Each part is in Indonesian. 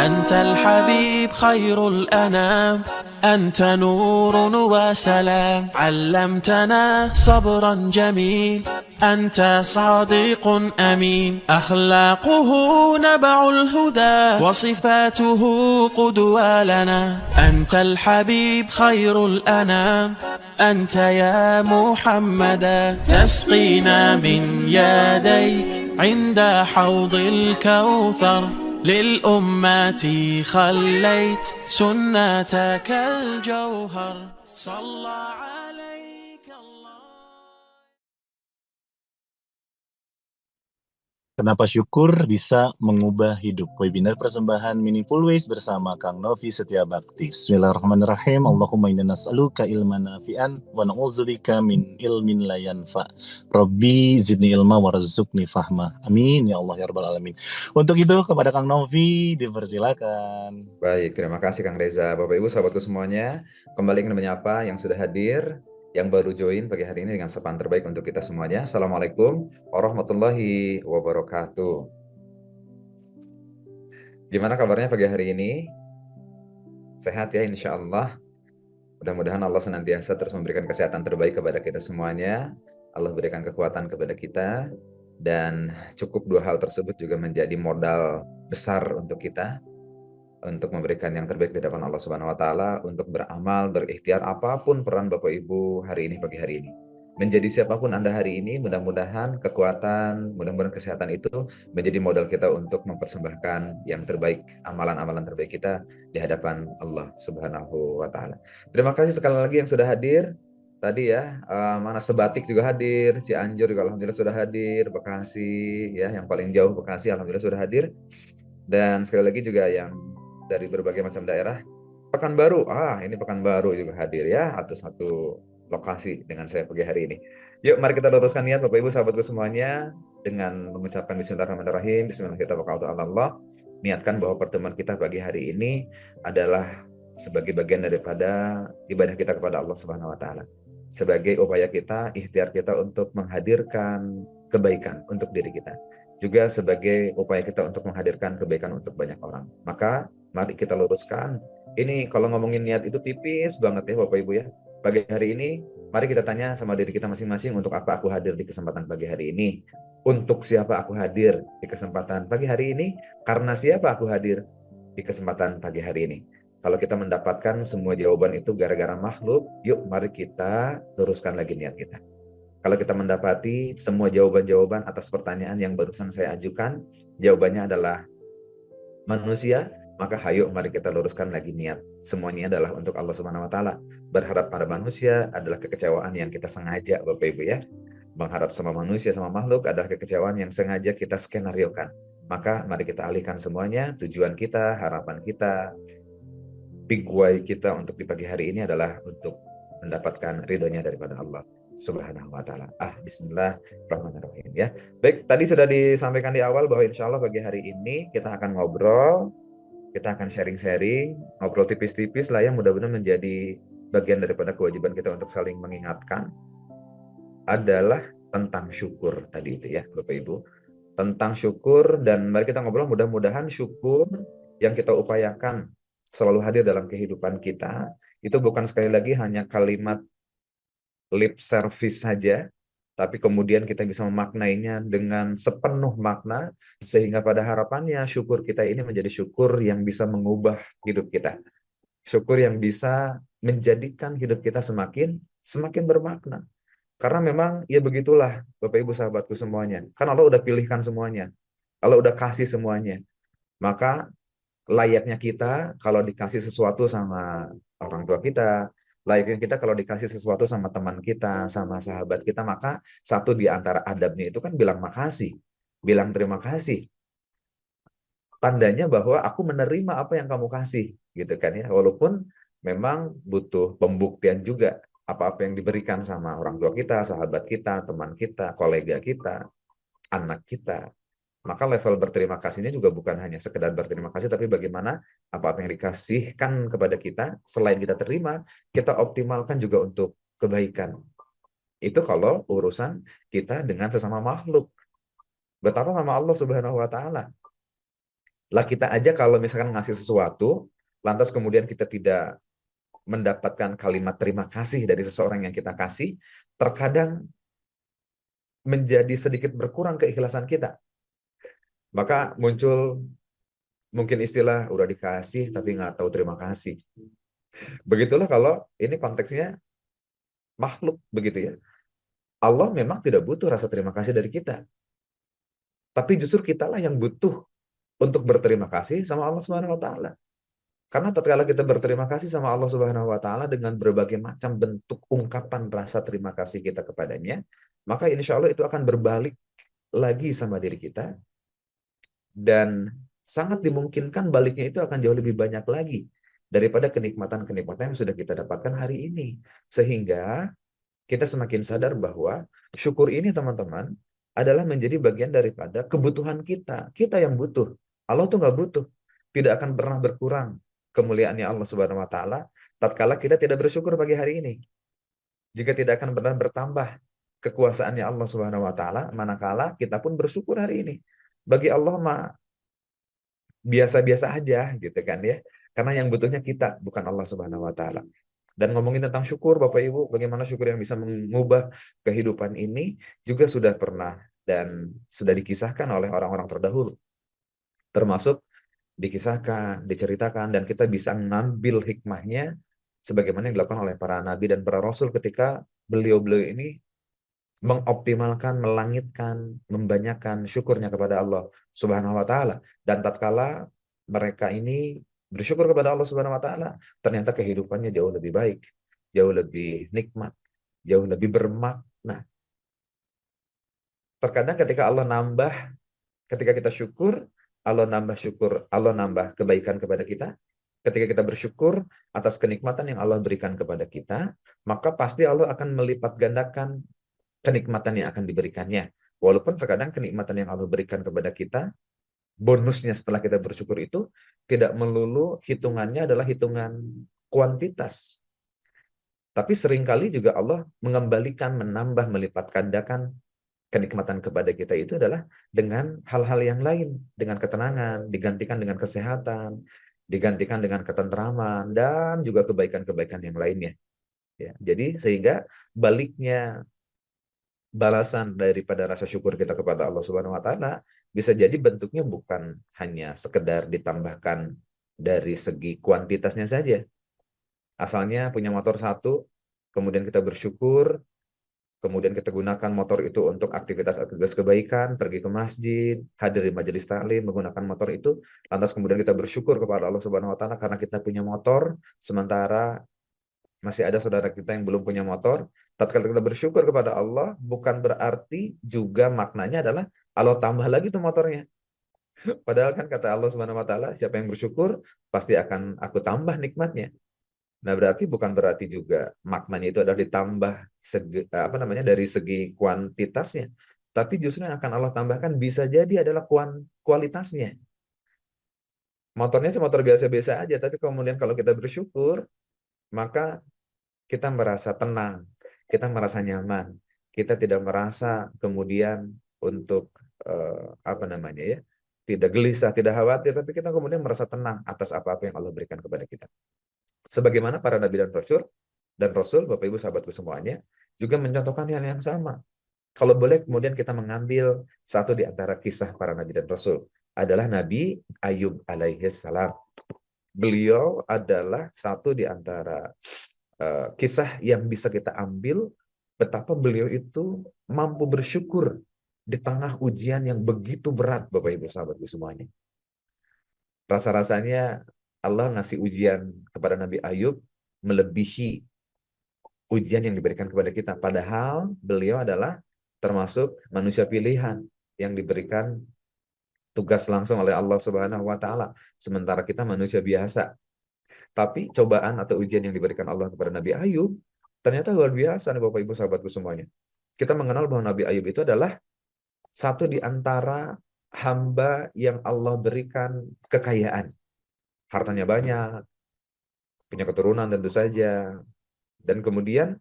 أنت الحبيب خير الأنام، أنت نور وسلام، علمتنا صبرا جميل، أنت صادق أمين، أخلاقه نبع الهدى وصفاته قدوة لنا. أنت الحبيب خير الأنام، أنت يا محمدا، تسقينا من يديك عند حوض الكوثر، للأمة خليت سنتك الجوهر، صلى عليك الله. Kenapa syukur bisa mengubah hidup? Webinar persembahan Meaningful Ways bersama Kang Novi Setia Bakti. Bismillahirrahmanirrahim. Allahumma inna nas'aluka ilman nafi'an wa na'udzubika min ilmin la yanfa'. Rabbi zidni ilma warzuqni fahma. Amin ya Allah ya rabbal alamin. Untuk itu kepada Kang Novi dipersilakan. Baik, terima kasih Kang Reza. Bapak Ibu sahabatku semuanya, kembali ingin menyapa yang sudah hadir, yang baru join pagi hari ini dengan sapaan terbaik untuk kita semuanya. Assalamualaikum warahmatullahi wabarakatuh. Gimana kabarnya pagi hari ini? Sehat ya insya Allah. Mudah-mudahan Allah senantiasa terus memberikan kesehatan terbaik kepada kita semuanya. Allah berikan kekuatan kepada kita. Dan cukup dua hal tersebut juga menjadi modal besar untuk kita, untuk memberikan yang terbaik di hadapan Allah Subhanahu wa taala, untuk beramal, berikhtiar apapun peran Bapak Ibu hari ini pagi hari ini. Menjadi siapapun Anda hari ini, mudah-mudahan kekuatan, mudah-mudahan kesehatan itu menjadi modal kita untuk mempersembahkan yang terbaik, amalan-amalan terbaik kita di hadapan Allah Subhanahu wa taala. Terima kasih sekali lagi yang sudah hadir. Tadi ya, mana Sebatik juga hadir, Cianjur juga alhamdulillah sudah hadir, Bekasi ya, yang paling jauh Bekasi alhamdulillah sudah hadir. Dan sekali lagi juga yang dari berbagai macam daerah. Pekanbaru, ini Pekanbaru juga hadir ya, atau satu lokasi dengan saya pagi hari ini. Yuk mari kita luruskan niat Bapak Ibu sahabatku semuanya dengan mengucapkan Bismillahirrahmanirrahim, Bismillahirrahmanirrahim. Niatkan bahwa pertemuan kita pagi hari ini adalah sebagai bagian daripada ibadah kita kepada Allah Subhanahu wa taala. Sebagai upaya kita, ikhtiar kita untuk menghadirkan kebaikan untuk diri kita. Juga sebagai upaya kita untuk menghadirkan kebaikan untuk banyak orang. Maka mari kita luruskan. Ini kalau ngomongin niat itu tipis banget ya Bapak Ibu ya. Pagi hari ini, mari kita tanya sama diri kita masing-masing, untuk apa aku hadir di kesempatan pagi hari ini? Untuk siapa aku hadir di kesempatan pagi hari ini? Karena siapa aku hadir di kesempatan pagi hari ini? Kalau kita mendapatkan semua jawaban itu gara-gara makhluk, yuk mari kita luruskan lagi niat kita. Kalau kita mendapati semua jawaban-jawaban atas pertanyaan yang barusan saya ajukan, jawabannya adalah manusia, maka hayo mari kita luruskan lagi niat. Semuanya adalah untuk Allah Subhanahu wa taala. Berharap pada manusia adalah kekecewaan yang kita sengaja, Bapak Ibu ya. Mengharap sama manusia, sama makhluk adalah kekecewaan yang sengaja kita skenariokan. Maka mari kita alihkan semuanya, tujuan kita, harapan kita, big why kita untuk di pagi hari ini adalah untuk mendapatkan ridhonya daripada Allah Subhanahu wa taala. Bismillahirrahmanirrahim ya. Baik, tadi sudah disampaikan di awal bahwa insya Allah pagi hari ini kita akan ngobrol, kita akan sharing-sharing, ngobrol tipis-tipis lah ya, mudah-mudahan menjadi bagian daripada kewajiban kita untuk saling mengingatkan, adalah tentang syukur tadi itu ya Bapak Ibu. Tentang syukur, dan mari kita ngobrol mudah-mudahan syukur yang kita upayakan selalu hadir dalam kehidupan kita, itu bukan sekali lagi hanya kalimat lip service saja, tapi kemudian kita bisa memaknainya dengan sepenuh makna, sehingga pada harapannya syukur kita ini menjadi syukur yang bisa mengubah hidup kita. Syukur yang bisa menjadikan hidup kita semakin bermakna. Karena memang ya begitulah Bapak Ibu sahabatku semuanya. Kan Allah udah pilihkan semuanya. Allah udah kasih semuanya. Maka layaknya kita kalau dikasih sesuatu sama orang tua kita, layaknya kita kalau dikasih sesuatu sama teman kita, sama sahabat kita, maka satu di antara adabnya itu kan bilang makasih, bilang terima kasih. Tandanya bahwa aku menerima apa yang kamu kasih, gitu kan ya. Walaupun memang butuh pembuktian juga apa-apa yang diberikan sama orang tua kita, sahabat kita, teman kita, kolega kita, anak kita. Maka level berterima kasihnya juga bukan hanya sekedar berterima kasih, tapi bagaimana apa-apa yang dikasihkan kepada kita, selain kita terima, kita optimalkan juga untuk kebaikan. Itu kalau urusan kita dengan sesama makhluk. Betapa sama Allah Subhanahu wa taala. Lah kita aja kalau misalkan ngasih sesuatu, lantas kemudian kita tidak mendapatkan kalimat terima kasih dari seseorang yang kita kasih, terkadang menjadi sedikit berkurang keikhlasan kita. Maka muncul mungkin istilah udah dikasih tapi nggak tahu terima kasih. Begitulah kalau ini konteksnya makhluk begitu ya. Allah memang tidak butuh rasa terima kasih dari kita. Tapi justru kitalah yang butuh untuk berterima kasih sama Allah Subhanahu wa taala. Karena tatkala kita berterima kasih sama Allah Subhanahu wa taala dengan berbagai macam bentuk ungkapan rasa terima kasih kita kepadanya, maka insya Allah itu akan berbalik lagi sama diri kita, dan sangat dimungkinkan baliknya itu akan jauh lebih banyak lagi daripada kenikmatan-kenikmatan yang sudah kita dapatkan hari ini. Sehingga kita semakin sadar bahwa syukur ini teman-teman adalah menjadi bagian daripada kebutuhan kita. Kita yang butuh. Allah tuh nggak butuh. Tidak akan pernah berkurang kemuliaannya Allah Subhanahu wa taala tatkala kita tidak bersyukur pagi hari ini. Jika tidak akan pernah bertambah kekuasaannya Allah Subhanahu wa taala manakala kita pun bersyukur hari ini. Bagi Allah mah biasa-biasa aja gitu kan ya. Karena yang butuhnya kita, bukan Allah Subhanahu wa taala. Dan ngomongin tentang syukur, Bapak Ibu, bagaimana syukur yang bisa mengubah kehidupan ini juga sudah pernah dan sudah dikisahkan oleh orang-orang terdahulu. Termasuk dikisahkan, diceritakan, dan kita bisa mengambil hikmahnya sebagaimana yang dilakukan oleh para nabi dan para rasul ketika beliau-beliau ini mengoptimalkan, melangitkan, membanyakan syukurnya kepada Allah Subhanahu wa taala. Dan tatkala mereka ini bersyukur kepada Allah Subhanahu wa taala, ternyata kehidupannya jauh lebih baik, jauh lebih nikmat, jauh lebih bermakna. Terkadang ketika kita syukur, Allah nambah syukur, Allah nambah kebaikan kepada kita. Ketika kita bersyukur atas kenikmatan yang Allah berikan kepada kita, maka pasti Allah akan melipat gandakan kenikmatan yang akan diberikannya. Walaupun terkadang kenikmatan yang Allah berikan kepada kita, bonusnya setelah kita bersyukur itu tidak melulu hitungannya adalah hitungan kuantitas. Tapi seringkali juga Allah mengembalikan, menambah, melipat gandakan kenikmatan kepada kita itu adalah dengan hal-hal yang lain, dengan ketenangan, digantikan dengan kesehatan, digantikan dengan ketentraman, dan juga kebaikan-kebaikan yang lainnya. Ya, jadi sehingga baliknya balasan daripada rasa syukur kita kepada Allah Subhanahu wa taala bisa jadi bentuknya bukan hanya sekedar ditambahkan dari segi kuantitasnya saja. Asalnya punya motor satu, kemudian kita bersyukur, kemudian kita gunakan motor itu untuk aktivitas-aktivitas kebaikan, pergi ke masjid, hadir di majelis taklim, menggunakan motor itu, lantas kemudian kita bersyukur kepada Allah Subhanahu wa taala karena kita punya motor, sementara masih ada saudara kita yang belum punya motor. Tatkala kita bersyukur kepada Allah, bukan berarti juga maknanya adalah Allah tambah lagi tuh motornya. Padahal kan kata Allah Subhanahu wa taala, siapa yang bersyukur pasti akan aku tambah nikmatnya. Nah, berarti bukan berarti juga maknanya itu adalah ditambah dari segi kuantitasnya. Tapi justru yang akan Allah tambahkan bisa jadi adalah kualitasnya. Motornya sih motor biasa-biasa aja, tapi kemudian kalau kita bersyukur, maka kita merasa tenang, kita merasa nyaman, kita tidak merasa kemudian untuk tidak gelisah, tidak khawatir, tapi kita kemudian merasa tenang atas apa-apa yang Allah berikan kepada kita. Sebagaimana para nabi dan rasul, Bapak Ibu sahabatku semuanya, juga mencontohkan hal yang sama. Kalau boleh kemudian kita mengambil satu di antara kisah para nabi dan rasul, adalah Nabi Ayub alaihissalam. Beliau adalah satu di antara kisah yang bisa kita ambil betapa beliau itu mampu bersyukur di tengah ujian yang begitu berat, Bapak Ibu sahabatku semuanya. Rasa-rasanya Allah ngasih ujian kepada Nabi Ayub melebihi ujian yang diberikan kepada kita. Padahal beliau adalah termasuk manusia pilihan yang diberikan tugas langsung oleh Allah Subhanahu wa taala. Sementara kita manusia biasa. Tapi cobaan atau ujian yang diberikan Allah kepada Nabi Ayub ternyata luar biasa nih Bapak Ibu sahabatku semuanya. Kita mengenal bahwa Nabi Ayub itu adalah satu di antara hamba yang Allah berikan kekayaan. Hartanya banyak, punya keturunan tentu saja. Dan kemudian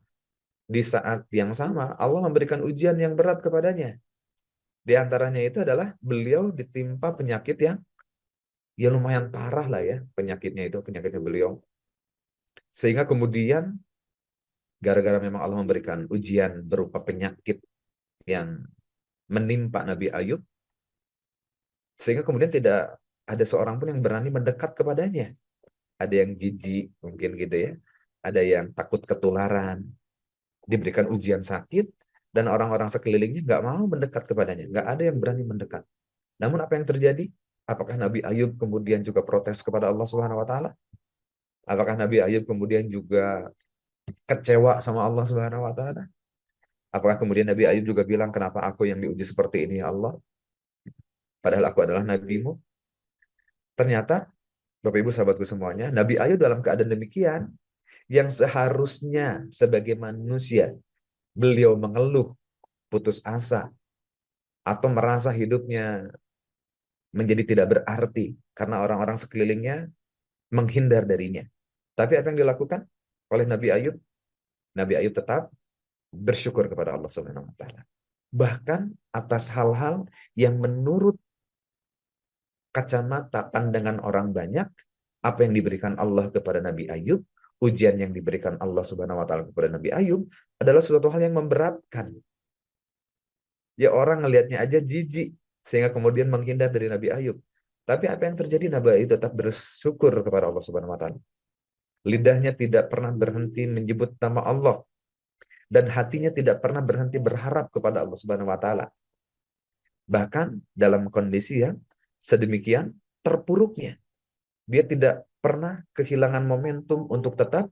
di saat yang sama Allah memberikan ujian yang berat kepadanya. Di antaranya itu adalah beliau ditimpa penyakit yang ya lumayan parah lah ya penyakitnya itu, penyakitnya beliau. Sehingga kemudian gara-gara memang Allah memberikan ujian berupa penyakit yang menimpa Nabi Ayub, sehingga kemudian tidak ada seorang pun yang berani mendekat kepadanya. Ada yang jijik mungkin gitu ya, ada yang takut ketularan, diberikan ujian sakit, dan orang-orang sekelilingnya nggak mau mendekat kepadanya, nggak ada yang berani mendekat. Namun apa yang terjadi? Apakah Nabi Ayub kemudian juga protes kepada Allah Subhanahu Wa Taala? Apakah Nabi Ayub kemudian juga kecewa sama Allah Subhanahu Wa Taala? Apakah kemudian Nabi Ayub juga bilang, kenapa aku yang diuji seperti ini ya Allah? Padahal aku adalah nabimu. Ternyata, Bapak Ibu sahabatku semuanya, Nabi Ayub dalam keadaan demikian, yang seharusnya sebagai manusia, beliau mengeluh, putus asa, atau merasa hidupnya menjadi tidak berarti, karena orang-orang sekelilingnya menghindar darinya. Tapi apa yang dilakukan oleh Nabi Ayub? Nabi Ayub tetap bersyukur kepada Allah Subhanahu wa taala. Bahkan atas hal-hal yang menurut kacamata pandangan orang banyak, apa yang diberikan Allah kepada Nabi Ayub, ujian yang diberikan Allah Subhanahu wa taala kepada Nabi Ayub adalah suatu hal yang memberatkan. Ya orang ngelihatnya aja jijik sehingga kemudian menghindar dari Nabi Ayub. Tapi apa yang terjadi? Nabi Ayub tetap bersyukur kepada Allah Subhanahu wa taala. Lidahnya tidak pernah berhenti menyebut nama Allah dan hatinya tidak pernah berhenti berharap kepada Allah Subhanahu wa taala. Bahkan dalam kondisi yang sedemikian terpuruknya, dia tidak pernah kehilangan momentum untuk tetap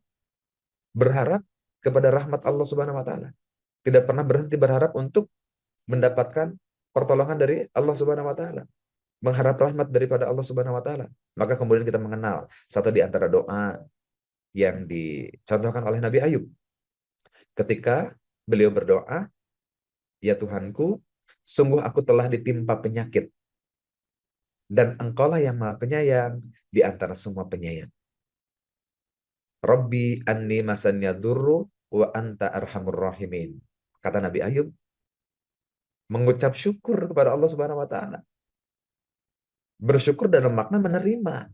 berharap kepada rahmat Allah Subhanahu wa taala. Tidak pernah berhenti berharap untuk mendapatkan pertolongan dari Allah Subhanahu wa taala, mengharap rahmat daripada Allah Subhanahu wa taala. Maka kemudian kita mengenal satu di antara doa yang dicontohkan oleh Nabi Ayub. Ketika beliau berdoa, ya Tuhanku, sungguh aku telah ditimpa penyakit, dan Engkaulah yang Maha Penyayang di antara semua penyayang. Rabbi anni masannya durru wa anta arhamur rahimin. Kata Nabi Ayub, mengucap syukur kepada Allah Subhanahu wa taala. Bersyukur dalam makna menerima.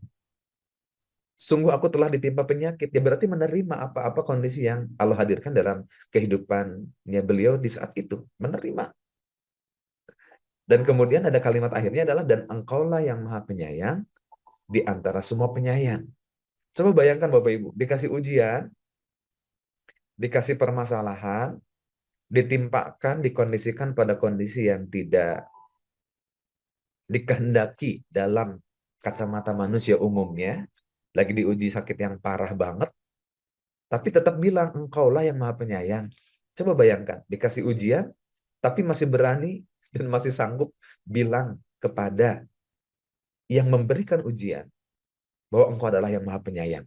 Sungguh aku telah ditimpa penyakit. Ya berarti menerima apa-apa kondisi yang Allah hadirkan dalam kehidupannya beliau di saat itu. Menerima. Dan kemudian ada kalimat akhirnya adalah, dan Engkaulah yang Maha Penyayang di antara semua penyayang. Coba bayangkan Bapak Ibu, dikasih ujian, dikasih permasalahan, ditimpakan, dikondisikan pada kondisi yang tidak dikehendaki dalam kacamata manusia umumnya, lagi diuji sakit yang parah banget, tapi tetap bilang, Engkaulah yang Maha Penyayang. Coba bayangkan, dikasih ujian, tapi masih berani dan masih sanggup bilang kepada yang memberikan ujian bahwa Engkau adalah yang Maha Penyayang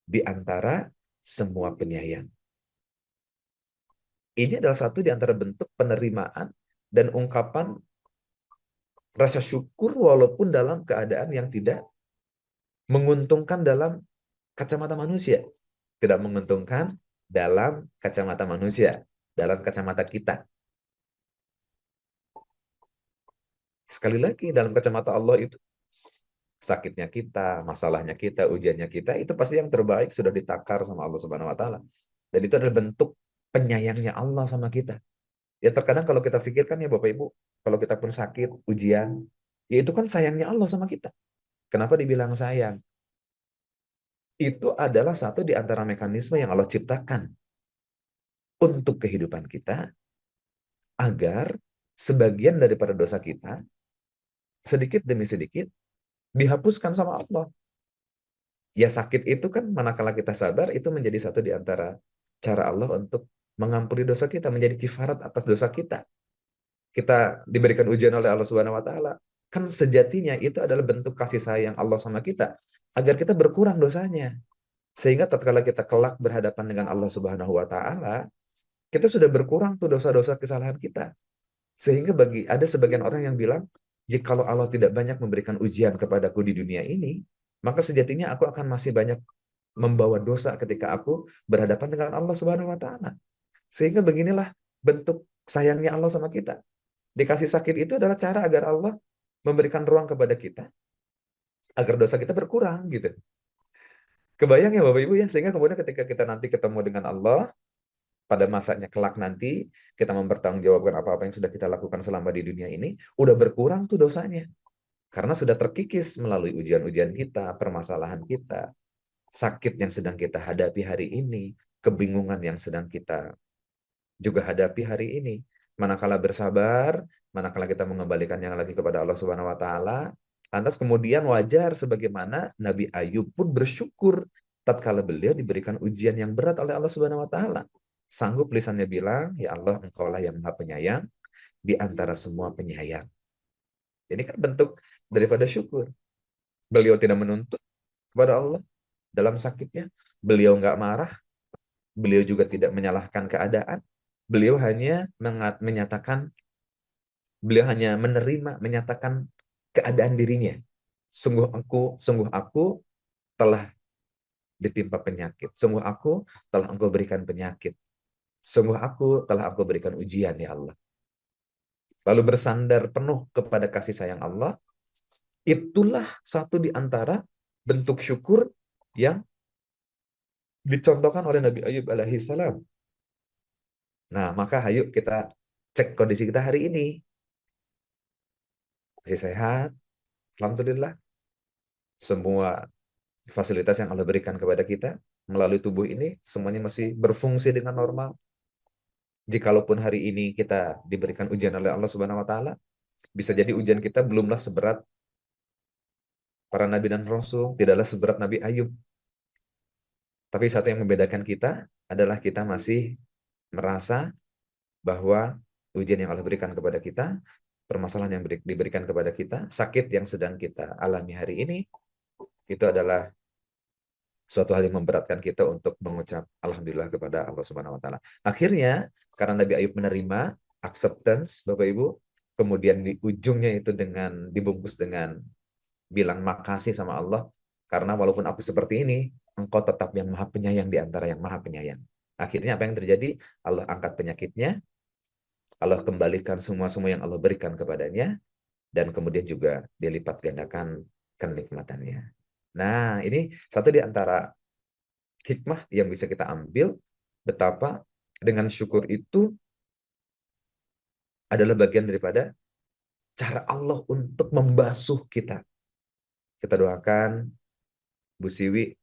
di antara semua penyayang. Ini adalah satu di antara bentuk penerimaan dan ungkapan rasa syukur walaupun dalam keadaan yang tidak menguntungkan dalam kacamata manusia. Tidak menguntungkan dalam kacamata manusia, dalam kacamata kita. Sekali lagi, dalam kacamata Allah itu, sakitnya kita, masalahnya kita, ujiannya kita, itu pasti yang terbaik sudah ditakar sama Allah Subhanahu wa taala. Dan itu adalah bentuk penyayangnya Allah sama kita. Ya terkadang kalau kita pikirkan ya Bapak Ibu, kalau kita pun sakit, ujian, ya itu kan sayangnya Allah sama kita. Kenapa dibilang sayang? Itu adalah satu di antara mekanisme yang Allah ciptakan untuk kehidupan kita, agar sebagian daripada dosa kita, sedikit demi sedikit, dihapuskan sama Allah. Ya sakit itu kan manakala kita sabar, itu menjadi satu di antara cara Allah untuk mengampuni dosa kita, menjadi kifarat atas dosa kita. Kita diberikan ujian oleh Allah Subhanahu wa taala. Kan sejatinya itu adalah bentuk kasih sayang Allah sama kita, agar kita berkurang dosanya. Sehingga tatkala kita kelak berhadapan dengan Allah Subhanahu wa taala, kita sudah berkurang tuh dosa-dosa kesalahan kita. Sehingga ada sebagian orang yang bilang, jikalau Allah tidak banyak memberikan ujian kepadaku di dunia ini, maka sejatinya aku akan masih banyak membawa dosa ketika aku berhadapan dengan Allah Subhanahu wa taala. Sehingga beginilah bentuk sayangnya Allah sama kita. Dikasih sakit itu adalah cara agar Allah memberikan ruang kepada kita, agar dosa kita berkurang gitu. Kebayang ya Bapak Ibu ya, sehingga kemudian ketika kita nanti ketemu dengan Allah, pada masanya kelak nanti, kita mempertanggungjawabkan apa-apa yang sudah kita lakukan selama di dunia ini, udah berkurang tuh dosanya. Karena sudah terkikis melalui ujian-ujian kita, permasalahan kita, sakit yang sedang kita hadapi hari ini, kebingungan yang sedang kita juga hadapi hari ini. Manakala bersabar, manakala kita mengembalikan yang lagi kepada Allah Subhanahu wa taala, lantas kemudian wajar sebagaimana Nabi Ayub pun bersyukur tatkala beliau diberikan ujian yang berat oleh Allah Subhanahu wa taala. Sanggup lisannya bilang, "Ya Allah, Engkaulah yang Maha Penyayang di antara semua penyayang." Ini kan bentuk daripada syukur. Beliau tidak menuntut kepada Allah dalam sakitnya. Beliau nggak marah. Beliau juga tidak menyalahkan keadaan. Beliau hanya menyatakan, beliau hanya menerima, menyatakan keadaan dirinya. Sungguh aku telah ditimpa penyakit. Sungguh aku telah Engkau berikan penyakit. Sungguh aku telah Engkau berikan ujian, ya Allah. Lalu bersandar penuh kepada kasih sayang Allah. Itulah satu di antara bentuk syukur yang dicontohkan oleh Nabi Ayub alaihi salam. Nah, maka ayo kita cek kondisi kita hari ini. Masih sehat? Alhamdulillah. Semua fasilitas yang Allah berikan kepada kita melalui tubuh ini, semuanya masih berfungsi dengan normal. Jikalaupun hari ini kita diberikan ujian oleh Allah Subhanahu wa taala, bisa jadi ujian kita belumlah seberat para nabi dan rasul, tidaklah seberat Nabi Ayub. Tapi satu yang membedakan kita adalah kita masih merasa bahwa ujian yang Allah berikan kepada kita, permasalahan yang diberikan kepada kita, sakit yang sedang kita alami hari ini, itu adalah suatu hal yang memberatkan kita untuk mengucap Alhamdulillah kepada Allah Subhanahu wa taala. Akhirnya, karena Nabi Ayub menerima acceptance, Bapak Ibu, kemudian di ujungnya itu dibungkus dengan bilang makasih sama Allah, karena walaupun aku seperti ini, Engkau tetap yang Maha Penyayang di antara yang Maha Penyayang. Akhirnya apa yang terjadi? Allah angkat penyakitnya, Allah kembalikan semua yang Allah berikan kepadanya, dan kemudian juga dilipat gandakan kenikmatannya. Nah, ini satu di antara hikmah yang bisa kita ambil, betapa dengan syukur itu adalah bagian daripada cara Allah untuk membasuh kita. Kita doakan Bu Siwi,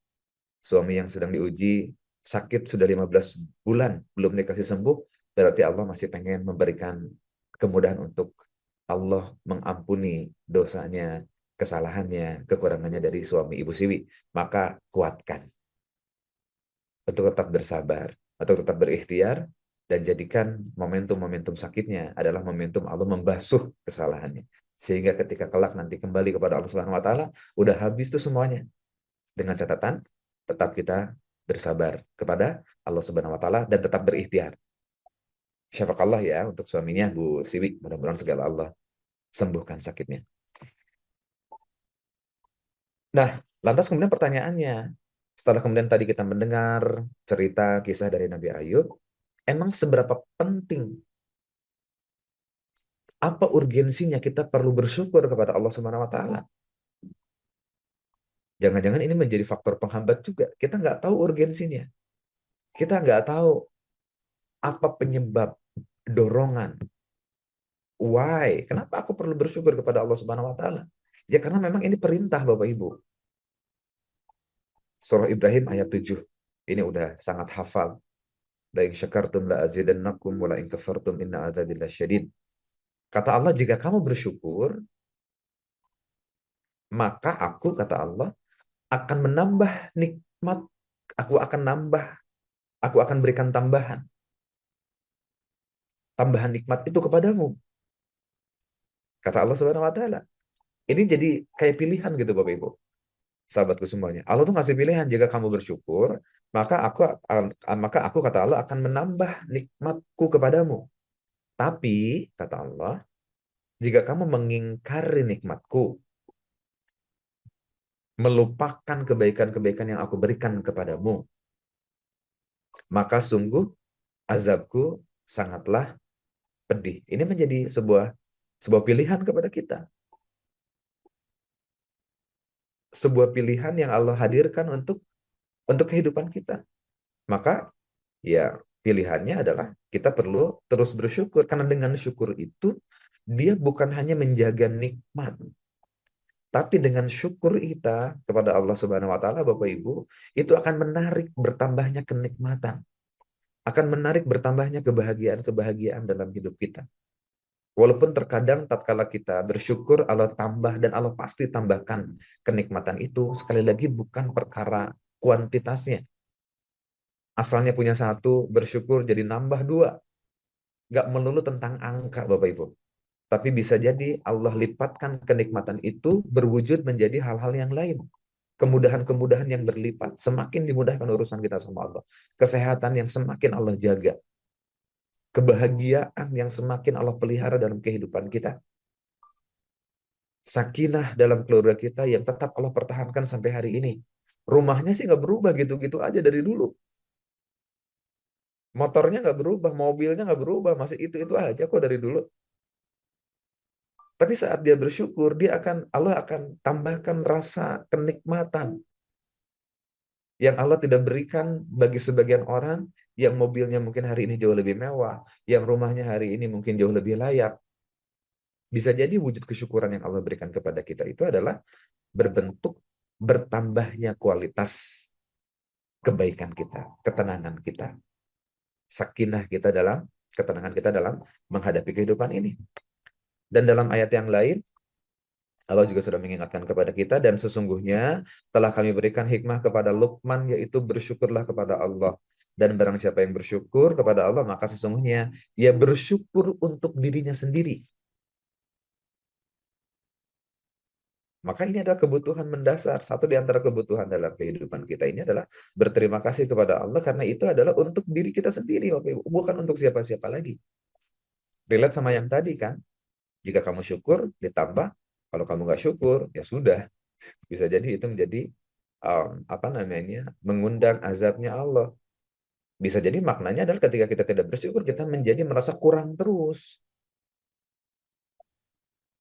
suami yang sedang diuji, sakit sudah 15 bulan, belum dikasih sembuh, berarti Allah masih pengen memberikan kemudahan untuk Allah mengampuni dosanya, kesalahannya, kekurangannya dari suami Ibu Siwi. Maka kuatkan untuk tetap bersabar, untuk tetap berikhtiar, dan jadikan momentum-momentum sakitnya adalah momentum Allah membasuh kesalahannya. Sehingga ketika kelak nanti kembali kepada Allah Subhanahu wa taala, udah habis tuh semuanya. Dengan catatan tetap kita bersabar kepada Allah Subhanahu wa taala dan tetap berikhtiar. Syafakallah ya untuk suaminya Bu Siwi, mudah-mudahan segala Allah sembuhkan sakitnya. Nah, lantas kemudian pertanyaannya, setelah kemudian tadi kita mendengar cerita kisah dari Nabi Ayub, emang seberapa penting, apa urgensinya kita perlu bersyukur kepada Allah Subhanahu wa taala? Jangan-jangan ini menjadi faktor penghambat juga. Kita nggak tahu urgensinya. Kita nggak tahu apa penyebab, dorongan, why, kenapa aku perlu bersyukur kepada Allah Subhanahu wa taala? Ya karena memang ini perintah Bapak Ibu. Surah Ibrahim ayat 7. Ini udah sangat hafal. La in syakartum la azidannakum wa la in kafartum inna adzabi lasyadid. Kata Allah, jika kamu bersyukur, maka aku, kata Allah, akan menambah nikmat, aku akan berikan tambahan nikmat itu kepadamu. Kata Allah Subhanahu wa taala. Ini jadi kayak pilihan gitu Bapak Ibu. Sahabatku semuanya. Allah tuh ngasih pilihan, jika kamu bersyukur, maka aku kata Allah akan menambah nikmatku kepadamu. Tapi kata Allah, jika kamu mengingkari nikmatku, melupakan kebaikan-kebaikan yang aku berikan kepadamu, maka sungguh azabku sangatlah pedih. Ini menjadi sebuah pilihan kepada kita. sebuah pilihan yang Allah hadirkan untuk kehidupan kita. Maka ya pilihannya adalah kita perlu terus bersyukur, karena dengan syukur itu dia bukan hanya menjaga nikmat, tapi dengan syukur kita kepada Allah Subhanahu wa taala, Bapak Ibu, itu akan menarik bertambahnya kenikmatan, akan menarik bertambahnya kebahagiaan-kebahagiaan dalam hidup kita. Walaupun terkadang tatkala kita bersyukur, Allah tambah, dan Allah pasti tambahkan kenikmatan itu, sekali lagi bukan perkara kuantitasnya. Asalnya punya satu, bersyukur jadi nambah dua. Nggak melulu tentang angka, Bapak Ibu. Tapi bisa jadi Allah lipatkan kenikmatan itu berwujud menjadi hal-hal yang lain. Kemudahan-kemudahan yang berlipat. Semakin dimudahkan urusan kita sama Allah. Kesehatan yang semakin Allah jaga. Kebahagiaan yang semakin Allah pelihara dalam kehidupan kita. Sakinah dalam keluarga kita yang tetap Allah pertahankan sampai hari ini. Rumahnya sih nggak berubah gitu-gitu aja dari dulu. Motornya nggak berubah, mobilnya nggak berubah, masih itu-itu aja kok dari dulu. Tapi saat dia bersyukur, Allah akan tambahkan rasa kenikmatan yang Allah tidak berikan bagi sebagian orang yang mobilnya mungkin hari ini jauh lebih mewah, yang rumahnya hari ini mungkin jauh lebih layak. Bisa jadi wujud kesyukuran yang Allah berikan kepada kita itu adalah berbentuk bertambahnya kualitas kebaikan kita, ketenangan kita, sakinah kita dalam, ketenangan kita dalam menghadapi kehidupan ini. Dan dalam ayat yang lain, Allah juga sudah mengingatkan kepada kita, dan sesungguhnya telah kami berikan hikmah kepada Luqman, yaitu bersyukurlah kepada Allah. Dan barang siapa yang bersyukur kepada Allah, maka sesungguhnya ia bersyukur untuk dirinya sendiri. Maka ini adalah kebutuhan mendasar. Satu di antara kebutuhan dalam kehidupan kita ini adalah berterima kasih kepada Allah, karena itu adalah untuk diri kita sendiri, bukan untuk siapa-siapa lagi. Relate sama yang tadi kan, jika kamu syukur ditambah, kalau kamu nggak syukur ya sudah, bisa jadi itu menjadi mengundang azabnya Allah. Bisa jadi maknanya adalah ketika kita tidak bersyukur, kita menjadi merasa kurang terus,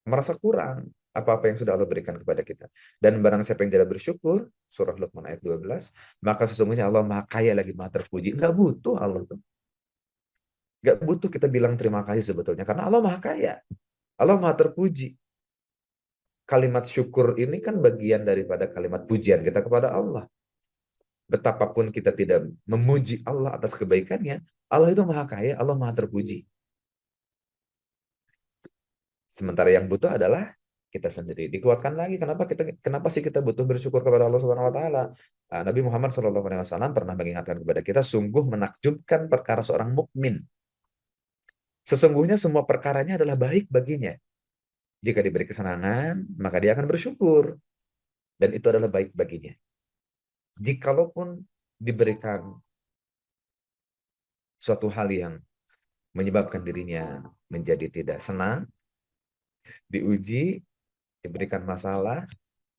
merasa kurang apa-apa yang sudah Allah berikan kepada kita. Dan barang siapa yang tidak bersyukur, surah Luqman ayat 12, maka sesungguhnya Allah maha kaya lagi maha terpuji. Nggak butuh Allah tuh. Nggak butuh kita bilang terima kasih sebetulnya, karena Allah maha kaya, Allah maha terpuji. Kalimat syukur ini kan bagian daripada kalimat pujian kita kepada Allah. Betapapun kita tidak memuji Allah atas kebaikannya, Allah itu maha kaya, Allah maha terpuji. Sementara yang butuh adalah kita sendiri. Dikuatkan lagi, kenapa sih kita butuh bersyukur kepada Allah Subhanahu wa taala? Nabi Muhammad SAW pernah mengingatkan kepada kita, sungguh menakjubkan perkara seorang mukmin. Sesungguhnya semua perkaranya adalah baik baginya. Jika diberi kesenangan, maka dia akan bersyukur. Dan itu adalah baik baginya. Jikalaupun diberikan suatu hal yang menyebabkan dirinya menjadi tidak senang, diuji, diberikan masalah,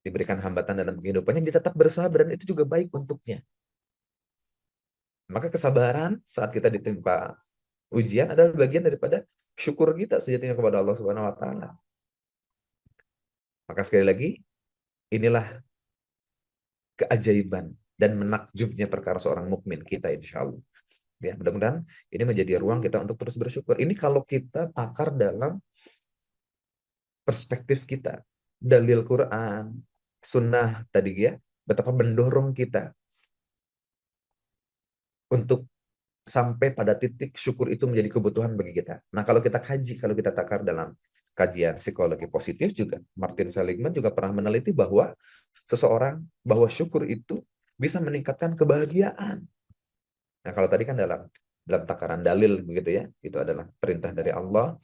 diberikan hambatan dalam kehidupannya, dia tetap bersabar, dan itu juga baik untuknya. Maka kesabaran saat kita ditimpa ujian adalah bagian daripada syukur kita sejatinya kepada Allah Subhanahu wa taala. Maka sekali lagi, inilah keajaiban dan menakjubnya perkara seorang mukmin kita, insya Allah. Ya, mudah-mudahan ini menjadi ruang kita untuk terus bersyukur. Ini kalau kita takar dalam perspektif kita, dalil Quran, sunnah tadi ya, betapa mendorong kita untuk sampai pada titik syukur itu menjadi kebutuhan bagi kita. Nah, kalau kita kaji, kalau kita takar dalam kajian psikologi positif juga, Martin Seligman juga pernah meneliti bahwa bahwa syukur itu bisa meningkatkan kebahagiaan. Nah, kalau tadi kan dalam takaran dalil begitu ya, itu adalah perintah dari Allah.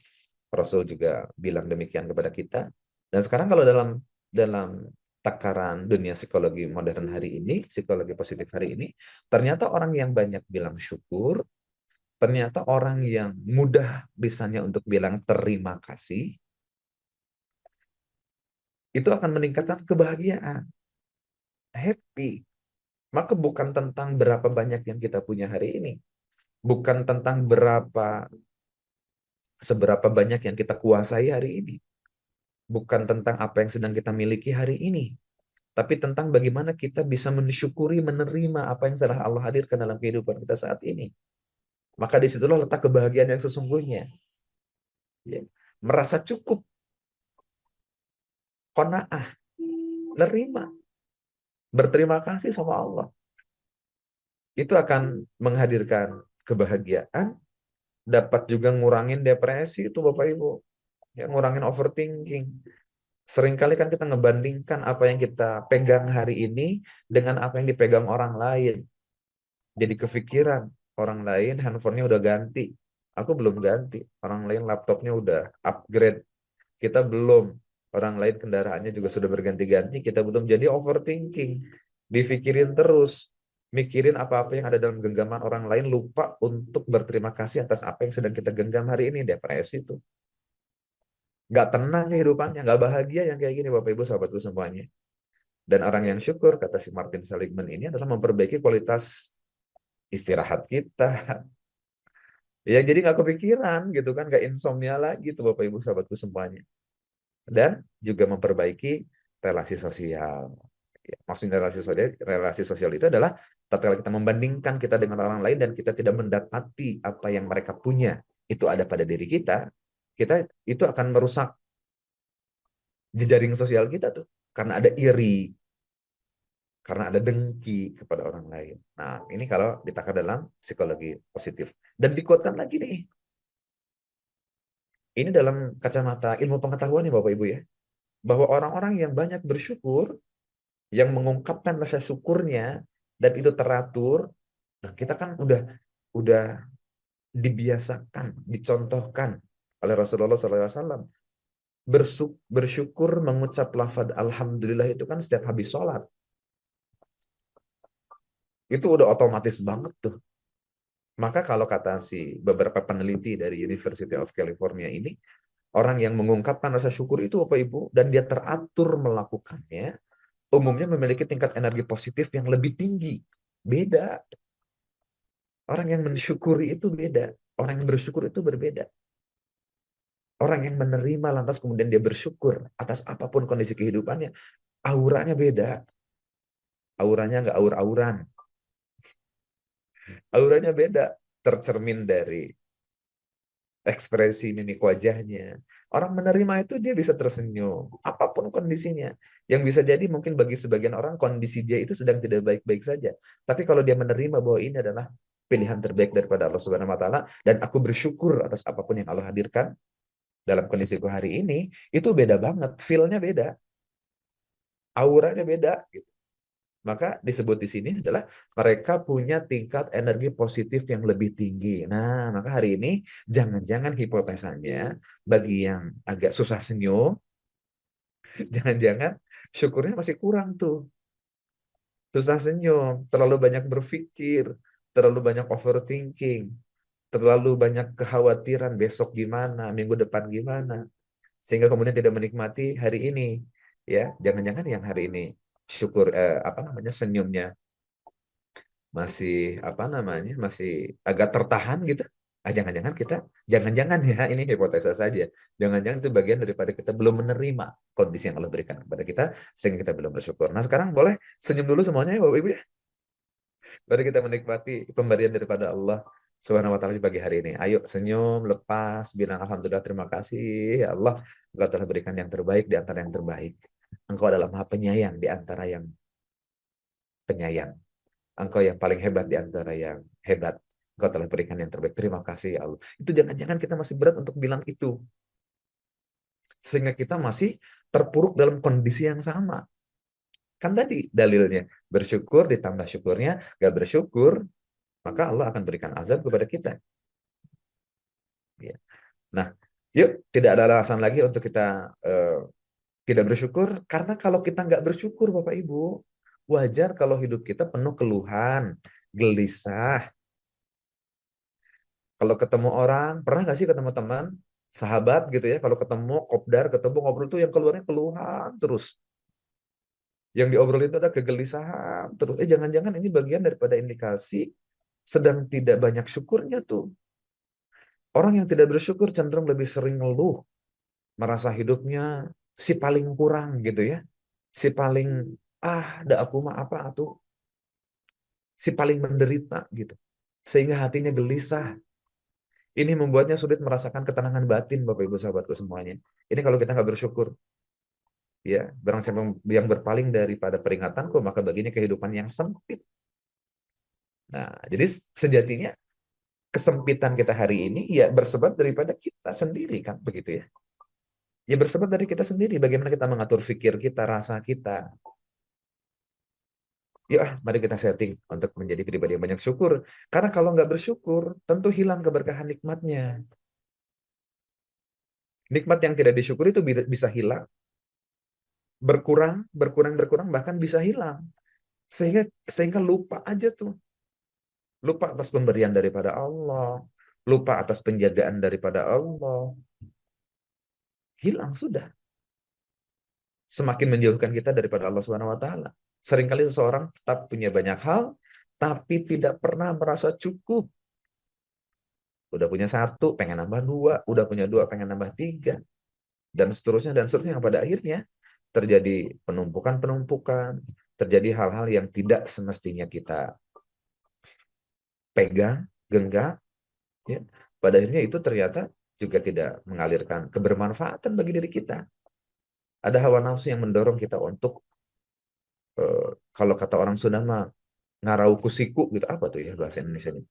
Rasul juga bilang demikian kepada kita. Dan sekarang kalau dalam takaran dunia psikologi modern hari ini, psikologi positif hari ini, ternyata orang yang banyak bilang syukur, ternyata orang yang mudah bisanya untuk bilang terima kasih, itu akan meningkatkan kebahagiaan, happy. Maka bukan tentang berapa banyak yang kita punya hari ini, bukan tentang seberapa banyak yang kita kuasai hari ini, bukan tentang apa yang sedang kita miliki hari ini, tapi tentang bagaimana kita bisa mensyukuri, menerima apa yang telah Allah hadirkan dalam kehidupan kita saat ini. Maka disitulah letak kebahagiaan yang sesungguhnya. Ya. Merasa cukup, qanaah, nerima, berterima kasih sama Allah. Itu akan menghadirkan kebahagiaan, dapat juga ngurangin depresi itu Bapak Ibu. Ya, ngurangin overthinking. Seringkali kan kita ngebandingkan apa yang kita pegang hari ini dengan apa yang dipegang orang lain. Jadi kepikiran, orang lain handphonenya udah ganti. Aku belum ganti. Orang lain laptopnya udah upgrade. Kita belum. Orang lain kendaraannya juga sudah berganti-ganti. Kita belum. Jadi overthinking. Difikirin terus. Mikirin apa-apa yang ada dalam genggaman orang lain. Lupa untuk berterima kasih atas apa yang sedang kita genggam hari ini. Depresi itu. Nggak tenang kehidupannya. Nggak bahagia yang kayak gini Bapak Ibu sahabatku semuanya. Dan orang yang syukur, kata si Martin Seligman ini adalah memperbaiki kualitas istirahat kita. Ya jadi nggak kepikiran gitu kan, nggak insomnia lagi tuh Bapak Ibu sahabatku semuanya. Dan juga memperbaiki relasi sosial. Ya, maksudnya relasi sosial itu adalah tatkala kita membandingkan kita dengan orang lain dan kita tidak mendapati apa yang mereka punya, itu ada pada diri kita, kita itu akan merusak jejaring sosial kita tuh. Karena ada iri, karena ada dengki kepada orang lain. Nah, ini kalau ditakar dalam psikologi positif. Dan dikuatkan lagi nih, ini dalam kacamata ilmu pengetahuan ya Bapak Ibu ya, bahwa orang-orang yang banyak bersyukur, yang mengungkapkan rasa syukurnya, dan itu teratur, nah kita kan udah dibiasakan, dicontohkan oleh Rasulullah SAW. Bersyukur mengucap lafaz alhamdulillah itu kan setiap habis sholat. Itu udah otomatis banget tuh. Maka kalau kata si beberapa peneliti dari University of California ini, orang yang mengungkapkan rasa syukur itu Bapak Ibu, dan dia teratur melakukannya, umumnya memiliki tingkat energi positif yang lebih tinggi. Beda. Orang yang mensyukuri itu beda. Orang yang bersyukur itu berbeda. Orang yang menerima lantas kemudian dia bersyukur atas apapun kondisi kehidupannya, auranya beda. Auranya nggak aur-auran. Auranya beda. Tercermin dari ekspresi mimik wajahnya. Orang menerima itu dia bisa tersenyum, apapun kondisinya. Yang bisa jadi mungkin bagi sebagian orang kondisi dia itu sedang tidak baik-baik saja. Tapi kalau dia menerima bahwa ini adalah pilihan terbaik daripada Allah Subhanahu wa taala dan aku bersyukur atas apapun yang Allah hadirkan dalam kondisiku hari ini, itu beda banget, feel-nya beda, auranya beda gitu. Maka disebut di sini adalah mereka punya tingkat energi positif yang lebih tinggi. Nah, maka hari ini jangan-jangan hipotesanya bagi yang agak susah senyum, jangan-jangan syukurnya masih kurang tuh. Susah senyum, terlalu banyak berpikir, terlalu banyak overthinking, terlalu banyak kekhawatiran besok gimana, minggu depan gimana. Sehingga kemudian tidak menikmati hari ini. Ya, jangan-jangan yang hari ini syukur senyumnya masih masih agak tertahan gitu. Jangan-jangan ya, ini hipotesa saja. Jangan-jangan itu bagian daripada kita belum menerima kondisi yang Allah berikan kepada kita sehingga kita belum bersyukur. Nah, sekarang boleh senyum dulu semuanya ya Bapak Ibu ya. Mari kita menikmati pemberian daripada Allah Subhanahu wa taala di pagi hari ini. Ayo senyum, lepas, bilang alhamdulillah, terima kasih ya Allah, Engkau telah berikan yang terbaik di antara yang terbaik. Engkau adalah Maha Penyayang di antara yang penyayang. Engkau yang paling hebat di antara yang hebat. Engkau telah berikan yang terbaik. Terima kasih ya Allah. Itu jangan-jangan kita masih berat untuk bilang itu. Sehingga kita masih terpuruk dalam kondisi yang sama. Kan tadi dalilnya. Bersyukur ditambah syukurnya. Gak bersyukur, maka Allah akan berikan azab kepada kita. Ya. Nah, yuk tidak ada alasan lagi untuk kita tidak bersyukur. Karena kalau kita nggak bersyukur Bapak Ibu, wajar kalau hidup kita penuh keluhan, gelisah. Kalau ketemu orang, pernah nggak sih ketemu teman, sahabat gitu ya, kalau ketemu kopdar, ketemu ngobrol tuh yang keluarnya keluhan terus. Yang diobrolin itu ada kegelisahan terus. Jangan-jangan ini bagian daripada indikasi sedang tidak banyak syukurnya tuh. Orang yang tidak bersyukur cenderung lebih sering ngeluh, merasa hidupnya si paling kurang gitu ya. Si paling dah aku mah apa tuh si paling menderita gitu. Sehingga hatinya gelisah. Ini membuatnya sulit merasakan ketenangan batin, Bapak Ibu sahabatku semuanya. Ini kalau kita nggak bersyukur, ya, barang siapa yang berpaling daripada peringatanku, maka baginya kehidupan yang sempit. Nah, jadi sejatinya kesempitan kita hari ini ya bersebab daripada kita sendiri kan, begitu ya. Ya bersebab dari kita sendiri, bagaimana kita mengatur pikir kita, rasa kita. Ya, mari kita setting untuk menjadi pribadi yang banyak syukur. Karena kalau nggak bersyukur, tentu hilang keberkahan nikmatnya. Nikmat yang tidak disyukuri itu bisa hilang, berkurang, berkurang, berkurang, bahkan bisa hilang. Sehingga sehingga lupa aja tuh. Lupa atas pemberian daripada Allah, lupa atas penjagaan daripada Allah. Hilang sudah. Semakin menjauhkan kita daripada Allah Subhanahu wa taala. Seringkali seseorang tetap punya banyak hal tapi tidak pernah merasa cukup. Udah punya satu, pengen nambah dua, udah punya dua, pengen nambah tiga, dan seterusnya yang pada akhirnya terjadi penumpukan-penumpukan, terjadi hal-hal yang tidak semestinya kita pegang, genggam, ya. Pada akhirnya itu ternyata juga tidak mengalirkan kebermanfaatan bagi diri kita. Ada hawa nafsu yang mendorong kita untuk kalau kata orang Sunda mah ngarau kusiku gitu, apa tuh ya bahasa Indonesianya.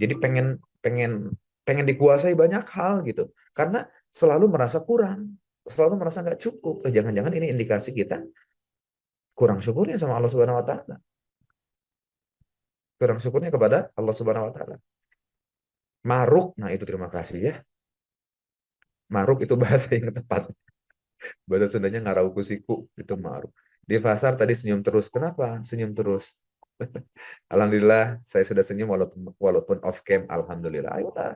Jadi pengen pengen pengen dikuasai banyak hal gitu. Karena selalu merasa kurang, selalu merasa nggak cukup. Jangan-jangan ini indikasi kita kurang syukurnya sama Allah Subhanahu wa taala. Kurang syukurnya kepada Allah Subhanahu wa taala. Maruk, nah itu terima kasih ya. Maruk itu bahasa yang tepat. Bahasa Sundanya ngarau kusiku, itu maruk. Di pasar tadi senyum terus. Kenapa senyum terus? Alhamdulillah saya sudah senyum walaupun off cam. Alhamdulillah. Ayolah,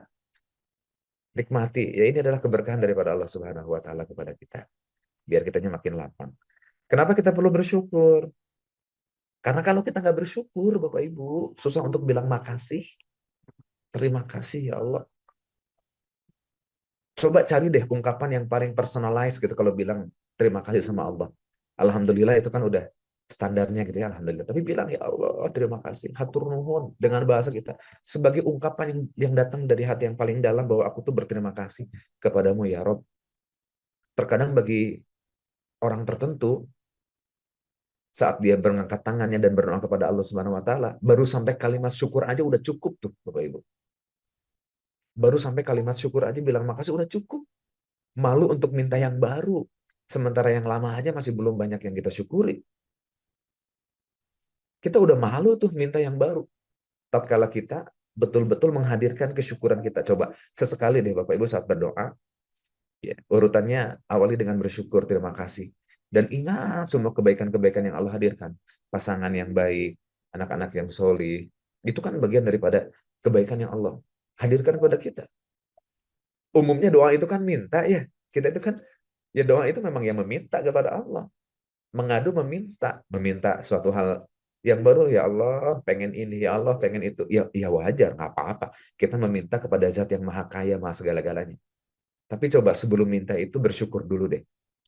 nikmati. Ya ini adalah keberkahan daripada Allah Subhanahu wa taala kepada kita. Biar kitanya makin lapang. Kenapa kita perlu bersyukur? Karena kalau kita nggak bersyukur, Bapak Ibu, susah untuk bilang makasih. Terima kasih ya Allah. Coba cari deh ungkapan yang paling personalized gitu kalau bilang terima kasih sama Allah. Alhamdulillah itu kan udah standarnya gitu ya, Alhamdulillah. Tapi bilang ya Allah, terima kasih. Hatur nuhun dengan bahasa kita. Sebagai ungkapan yang datang dari hati yang paling dalam bahwa aku tuh berterima kasih kepadamu ya Rob. Terkadang bagi orang tertentu, saat dia mengangkat tangannya dan berdoa kepada Allah Subhanahu wa taala, baru sampai kalimat syukur aja udah cukup tuh, Bapak Ibu. Baru sampai kalimat syukur aja bilang makasih udah cukup. Malu untuk minta yang baru. Sementara yang lama aja masih belum banyak yang kita syukuri. Kita udah malu tuh minta yang baru. Tatkala kita betul-betul menghadirkan kesyukuran kita. Coba sesekali deh Bapak Ibu saat berdoa, ya, urutannya awali dengan bersyukur, terima kasih. Dan ingat semua kebaikan-kebaikan yang Allah hadirkan. Pasangan yang baik, anak-anak yang solih. Itu kan bagian daripada kebaikan yang Allah hadirkan kepada kita. Umumnya doa itu kan minta ya. Kita itu kan, ya doa itu memang yang meminta kepada Allah. Mengadu meminta suatu hal yang baru, ya Allah pengen ini, ya Allah pengen itu. Ya, ya wajar, nggak apa-apa. Kita meminta kepada zat yang maha kaya, maha segala-galanya. Tapi coba sebelum minta itu bersyukur dulu deh.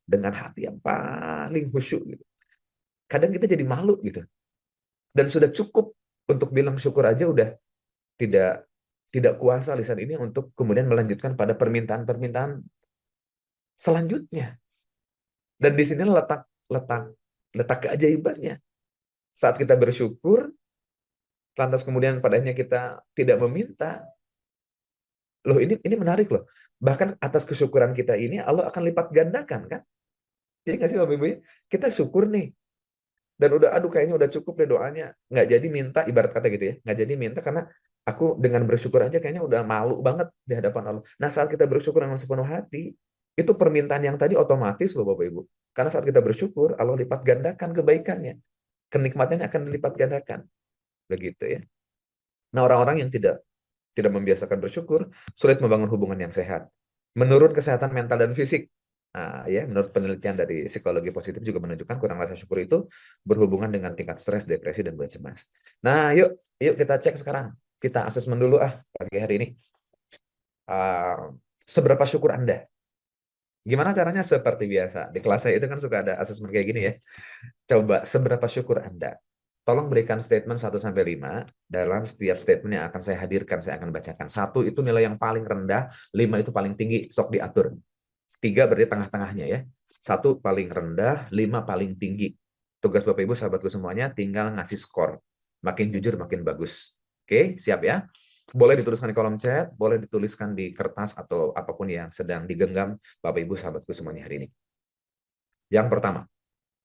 Dengan hati yang paling khusyuk gitu. Kadang kita jadi malu gitu. Dan sudah cukup untuk bilang syukur aja udah tidak tidak kuasa lisan ini untuk kemudian melanjutkan pada permintaan-permintaan selanjutnya. Dan di sini letak letak letak keajaibannya. Saat kita bersyukur, lantas kemudian padanya kita tidak meminta. Loh ini menarik loh. Bahkan atas kesyukuran kita ini Allah akan lipat gandakan kan? Jadi nggak sih Bapak Ibu? Kita syukur nih. Dan udah aduh kayaknya udah cukup deh doanya. Nggak jadi minta, ibarat kata gitu ya. Nggak jadi minta karena aku dengan bersyukur aja kayaknya udah malu banget di hadapan Allah. Nah saat kita bersyukur dengan sepenuh hati, itu permintaan yang tadi otomatis loh Bapak Ibu. Karena saat kita bersyukur, Allah lipat gandakan kebaikannya. Kenikmatannya akan dilipat gandakan. Begitu ya. Nah orang-orang yang tidak membiasakan bersyukur, sulit membangun hubungan yang sehat. Menurun kesehatan mental dan fisik. Nah, ya, menurut penelitian dari psikologi positif juga menunjukkan kurang rasa syukur itu berhubungan dengan tingkat stres, depresi, dan berat cemas. Nah, yuk kita cek sekarang. Kita asesmen dulu pagi hari ini. Seberapa syukur Anda? Gimana caranya? Seperti biasa. Di kelas saya itu kan suka ada asesmen kayak gini ya. Coba, seberapa syukur Anda? Tolong berikan statement 1 sampai 5. Dalam setiap statement yang akan saya hadirkan, saya akan bacakan. 1 itu nilai yang paling rendah, 5 itu paling tinggi, sok diatur. 3 berarti tengah-tengahnya ya. 1 paling rendah, 5 paling tinggi. Tugas Bapak Ibu, sahabatku semuanya, tinggal ngasih skor. Makin jujur, makin bagus. Oke, siap ya? Boleh dituliskan di kolom chat, boleh dituliskan di kertas atau apapun yang sedang digenggam Bapak Ibu, sahabatku semuanya hari ini. Yang pertama,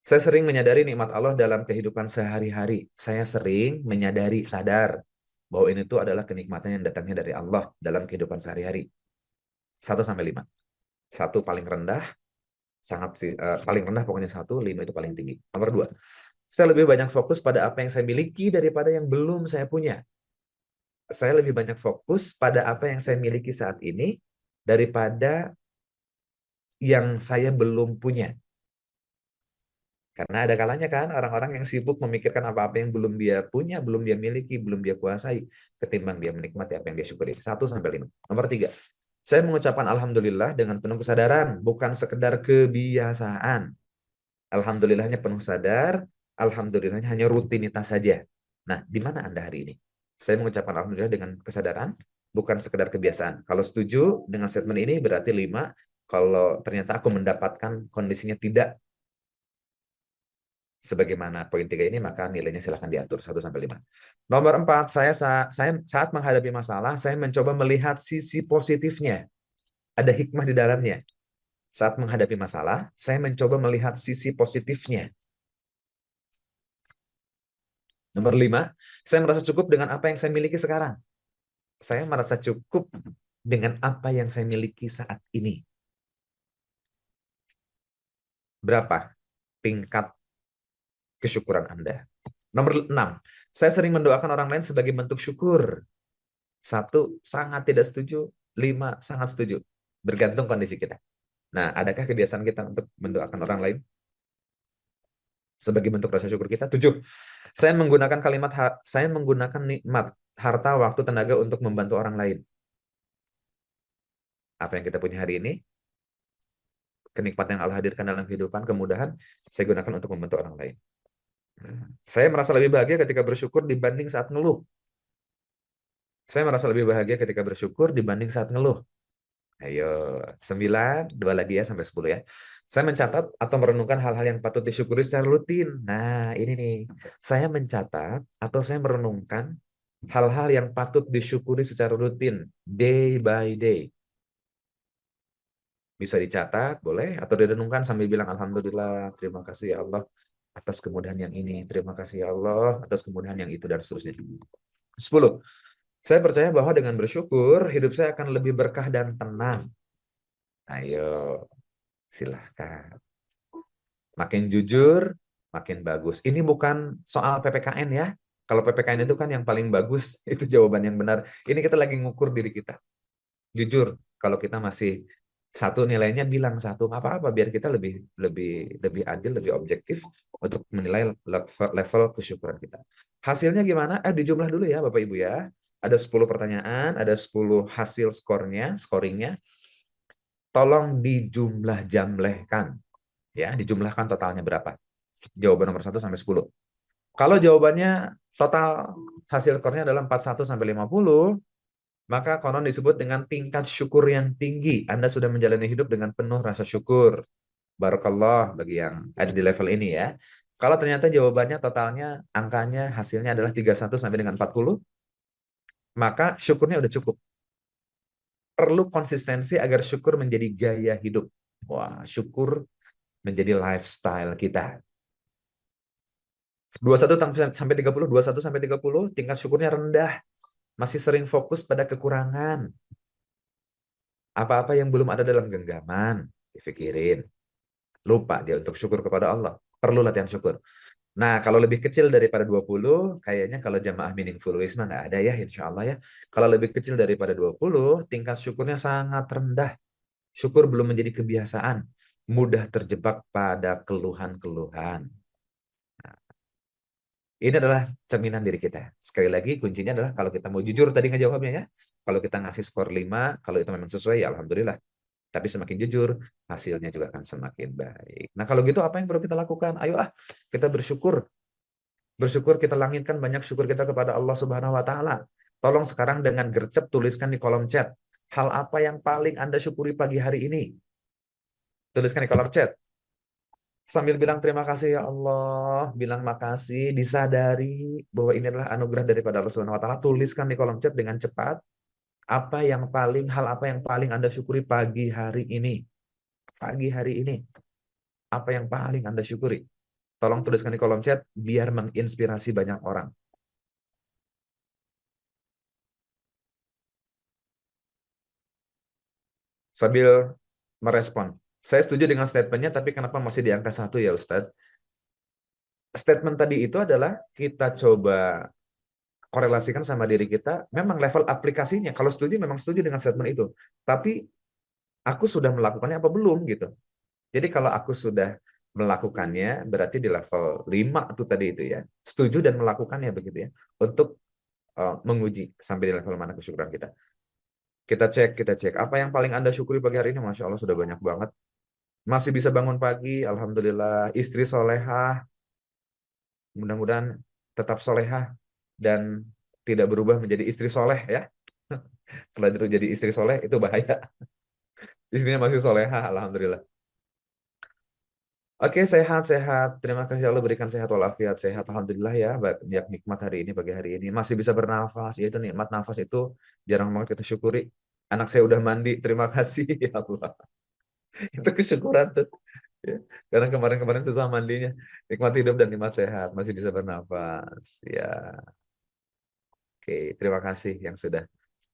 saya sering menyadari nikmat Allah dalam kehidupan sehari-hari. Saya sering menyadari, sadar bahwa ini tuh adalah kenikmatan yang datangnya dari Allah dalam kehidupan sehari-hari. 1 sampai 5. 1 paling rendah, paling rendah pokoknya 1, 5 itu paling tinggi. Nomor 2, saya lebih banyak fokus pada apa yang saya miliki daripada yang belum saya punya. Saya lebih banyak fokus pada apa yang saya miliki saat ini daripada yang saya belum punya. Karena ada kalanya kan orang-orang yang sibuk memikirkan apa-apa yang belum dia punya, belum dia miliki, belum dia kuasai, ketimbang dia menikmati apa yang dia syukuri. 1 sampai 5. Nomor 3, saya mengucapkan Alhamdulillah dengan penuh kesadaran, bukan sekedar kebiasaan. Alhamdulillahnya penuh sadar, Alhamdulillahnya hanya rutinitas saja. Nah, di mana Anda hari ini? Saya mengucapkan Alhamdulillah dengan kesadaran, bukan sekedar kebiasaan. Kalau setuju dengan statement ini berarti 5. Kalau ternyata aku mendapatkan kondisinya tidak sebagaimana poin 3 ini, maka nilainya silahkan diatur 1 sampai 5. Nomor 4, saya saat menghadapi masalah, saya mencoba melihat sisi positifnya. Ada hikmah di dalamnya. Saat menghadapi masalah, saya mencoba melihat sisi positifnya. Nomor 5, saya merasa cukup dengan apa yang saya miliki sekarang. Saya merasa cukup dengan apa yang saya miliki saat ini. Berapa tingkat kesyukuran Anda? Nomor 6, saya sering mendoakan orang lain sebagai bentuk syukur. 1, sangat tidak setuju. 5, sangat setuju. Bergantung kondisi kita. Nah, adakah kebiasaan kita untuk mendoakan orang lain sebagai bentuk rasa syukur kita? 7, saya menggunakan nikmat, harta, waktu, tenaga untuk membantu orang lain. Apa yang kita punya hari ini, kenikmatan yang Allah hadirkan dalam kehidupan, kemudahan, saya gunakan untuk membantu orang lain. Saya merasa lebih bahagia ketika bersyukur dibanding saat ngeluh. Saya merasa lebih bahagia ketika bersyukur dibanding saat ngeluh. Ayo, 9, 2 lagi ya sampai 10 ya. Saya mencatat atau merenungkan hal-hal yang patut disyukuri secara rutin. Nah, ini nih. Saya mencatat atau saya merenungkan hal-hal yang patut disyukuri secara rutin, day by day. Bisa dicatat, boleh, atau direnungkan sambil bilang Alhamdulillah, terima kasih ya Allah atas kemudahan yang ini, terima kasih ya Allah atas kemudahan yang itu, dan seterusnya. 10, saya percaya bahwa dengan bersyukur, hidup saya akan lebih berkah dan tenang. Ayo, silahkan. Makin jujur, makin bagus. Ini bukan soal PPKN ya. Kalau PPKN itu kan yang paling bagus, itu jawaban yang benar. Ini kita lagi ngukur diri kita. Jujur, kalau kita masih 1 nilainya bilang 1, nggak apa-apa, biar kita lebih lebih lebih adil, lebih objektif untuk menilai level kesyukuran kita. Hasilnya gimana? Dijumlah dulu ya Bapak Ibu ya. Ada 10 pertanyaan, ada 10 hasil scoringnya. Tolong dijumlah jamlehkan. Ya, dijumlahkan totalnya berapa. Jawaban nomor 1 sampai 10. Kalau jawabannya total hasil skornya adalah 41 sampai 50, maka konon disebut dengan tingkat syukur yang tinggi. Anda sudah menjalani hidup dengan penuh rasa syukur. Barakallah bagi yang ada di level ini ya. Kalau ternyata jawabannya totalnya, angkanya, hasilnya adalah 31 sampai dengan 40, maka syukurnya udah cukup. Perlu konsistensi agar syukur menjadi gaya hidup. Wah, syukur menjadi lifestyle kita. 21 sampai 30, 21 sampai 30, tingkat syukurnya rendah. Masih sering fokus pada kekurangan. Apa-apa yang belum ada dalam genggaman, dipikirin. Lupa dia untuk syukur kepada Allah. Perlu latihan syukur. Nah, kalau lebih kecil daripada 20, kayaknya kalau jamaah meaningful ways mah nggak ada ya, insya Allah ya. Kalau lebih kecil daripada 20, tingkat syukurnya sangat rendah. Syukur belum menjadi kebiasaan. Mudah terjebak pada keluhan-keluhan. Ini adalah cerminan diri kita. Sekali lagi, kuncinya adalah kalau kita mau jujur tadi ngejawabnya ya. Kalau kita ngasih skor 5, kalau itu memang sesuai, ya Alhamdulillah. Tapi semakin jujur, hasilnya juga akan semakin baik. Nah, kalau gitu apa yang perlu kita lakukan? Ayo kita bersyukur. Bersyukur, kita langitkan banyak syukur kita kepada Allah Subhanahu wa taala. Tolong sekarang dengan gercep tuliskan di kolom chat. Hal apa yang paling Anda syukuri pagi hari ini? Tuliskan di kolom chat. Sambil bilang terima kasih ya Allah, bilang makasih, disadari bahwa ini adalah anugerah daripada Allah Subhanahu wa taala. Tuliskan di kolom chat dengan cepat hal apa yang paling Anda syukuri pagi hari ini. Pagi hari ini. Apa yang paling Anda syukuri? Tolong tuliskan di kolom chat biar menginspirasi banyak orang. Sambil merespon. Saya setuju dengan statementnya, tapi kenapa masih di angka 1 ya Ustadz? Statement tadi itu adalah kita coba korelasikan sama diri kita, memang level aplikasinya. Kalau setuju, memang setuju dengan statement itu. Tapi aku sudah melakukannya apa belum gitu. Jadi kalau aku sudah melakukannya, berarti di level 5 itu tadi itu ya. Setuju dan melakukannya begitu ya. Untuk menguji sampai di level mana kesyukuran kita. Kita cek. Apa yang paling Anda syukuri pagi hari ini? Masya Allah sudah banyak banget. Masih bisa bangun pagi, alhamdulillah. Istri solehah, mudah-mudahan tetap solehah dan tidak berubah menjadi istri soleh ya. Kalau jadi istri soleh itu bahaya. Istrinya masih solehah, alhamdulillah. Oke, sehat-sehat. Terima kasih Allah berikan sehat walafiat. Sehat, alhamdulillah ya. Banyak nikmat hari ini, pagi hari ini. Masih bisa bernafas. Ya, itu nikmat nafas itu jarang banget kita syukuri. Anak saya udah mandi, terima kasih ya Allah. Itu kesyukuran tuh. Ya. Karena kemarin-kemarin susah mandinya. Nikmat hidup dan nikmat sehat. Masih bisa bernafas. Ya, oke. Terima kasih yang sudah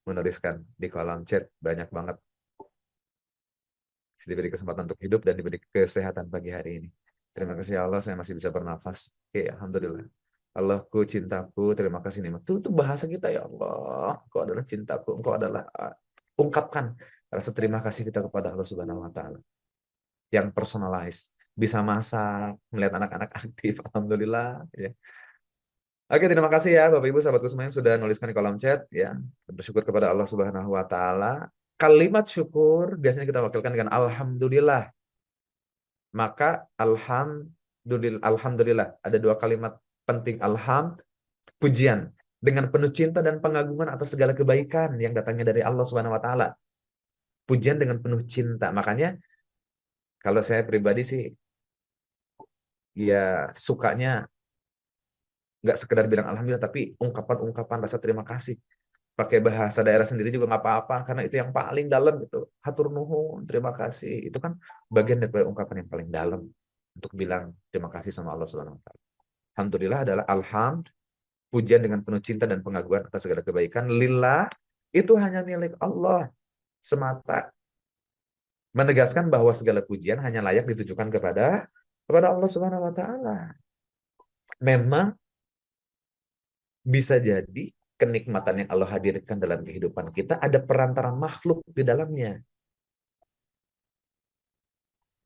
menuliskan di kolom chat. Banyak banget. Diberi kesempatan untuk hidup dan diberi kesehatan pagi hari ini. Terima kasih ya Allah, saya masih bisa bernafas. Oke, alhamdulillah. Allahku, cintaku, terima kasih nikmat. Itu bahasa kita ya Allah. Engkau adalah cintaku, engkau adalah ungkapkan rasa terima kasih kita kepada Allah Subhanahu wa taala. Yang personalized, bisa masak, melihat anak-anak aktif, alhamdulillah ya. Oke, terima kasih ya Bapak Ibu sahabatku semua yang sudah nuliskan di kolom chat ya. Bersyukur kepada Allah Subhanahu wa taala. Kalimat syukur biasanya kita wakilkan dengan alhamdulillah. Maka alhamdulillah ada 2 kalimat penting, pujian dengan penuh cinta dan pengagungan atas segala kebaikan yang datangnya dari Allah Subhanahu wa taala. Pujian dengan penuh cinta. Makanya kalau saya pribadi sih ya sukanya nggak sekedar bilang alhamdulillah, tapi ungkapan-ungkapan rasa terima kasih. Pakai bahasa daerah sendiri juga nggak apa-apa, karena itu yang paling dalam gitu. Hatur nuhun, terima kasih. Itu kan bagian dari ungkapan yang paling dalam untuk bilang terima kasih sama Allah Subhanahu wa taala. Alhamdulillah adalah pujian dengan penuh cinta dan pengagungan atas segala kebaikan. Lillah, itu hanya milik Allah semata. Menegaskan bahwa segala pujian hanya layak ditujukan kepada Allah Subhanahu wa taala. Memang bisa jadi kenikmatan yang Allah hadirkan dalam kehidupan kita ada perantara makhluk di dalamnya.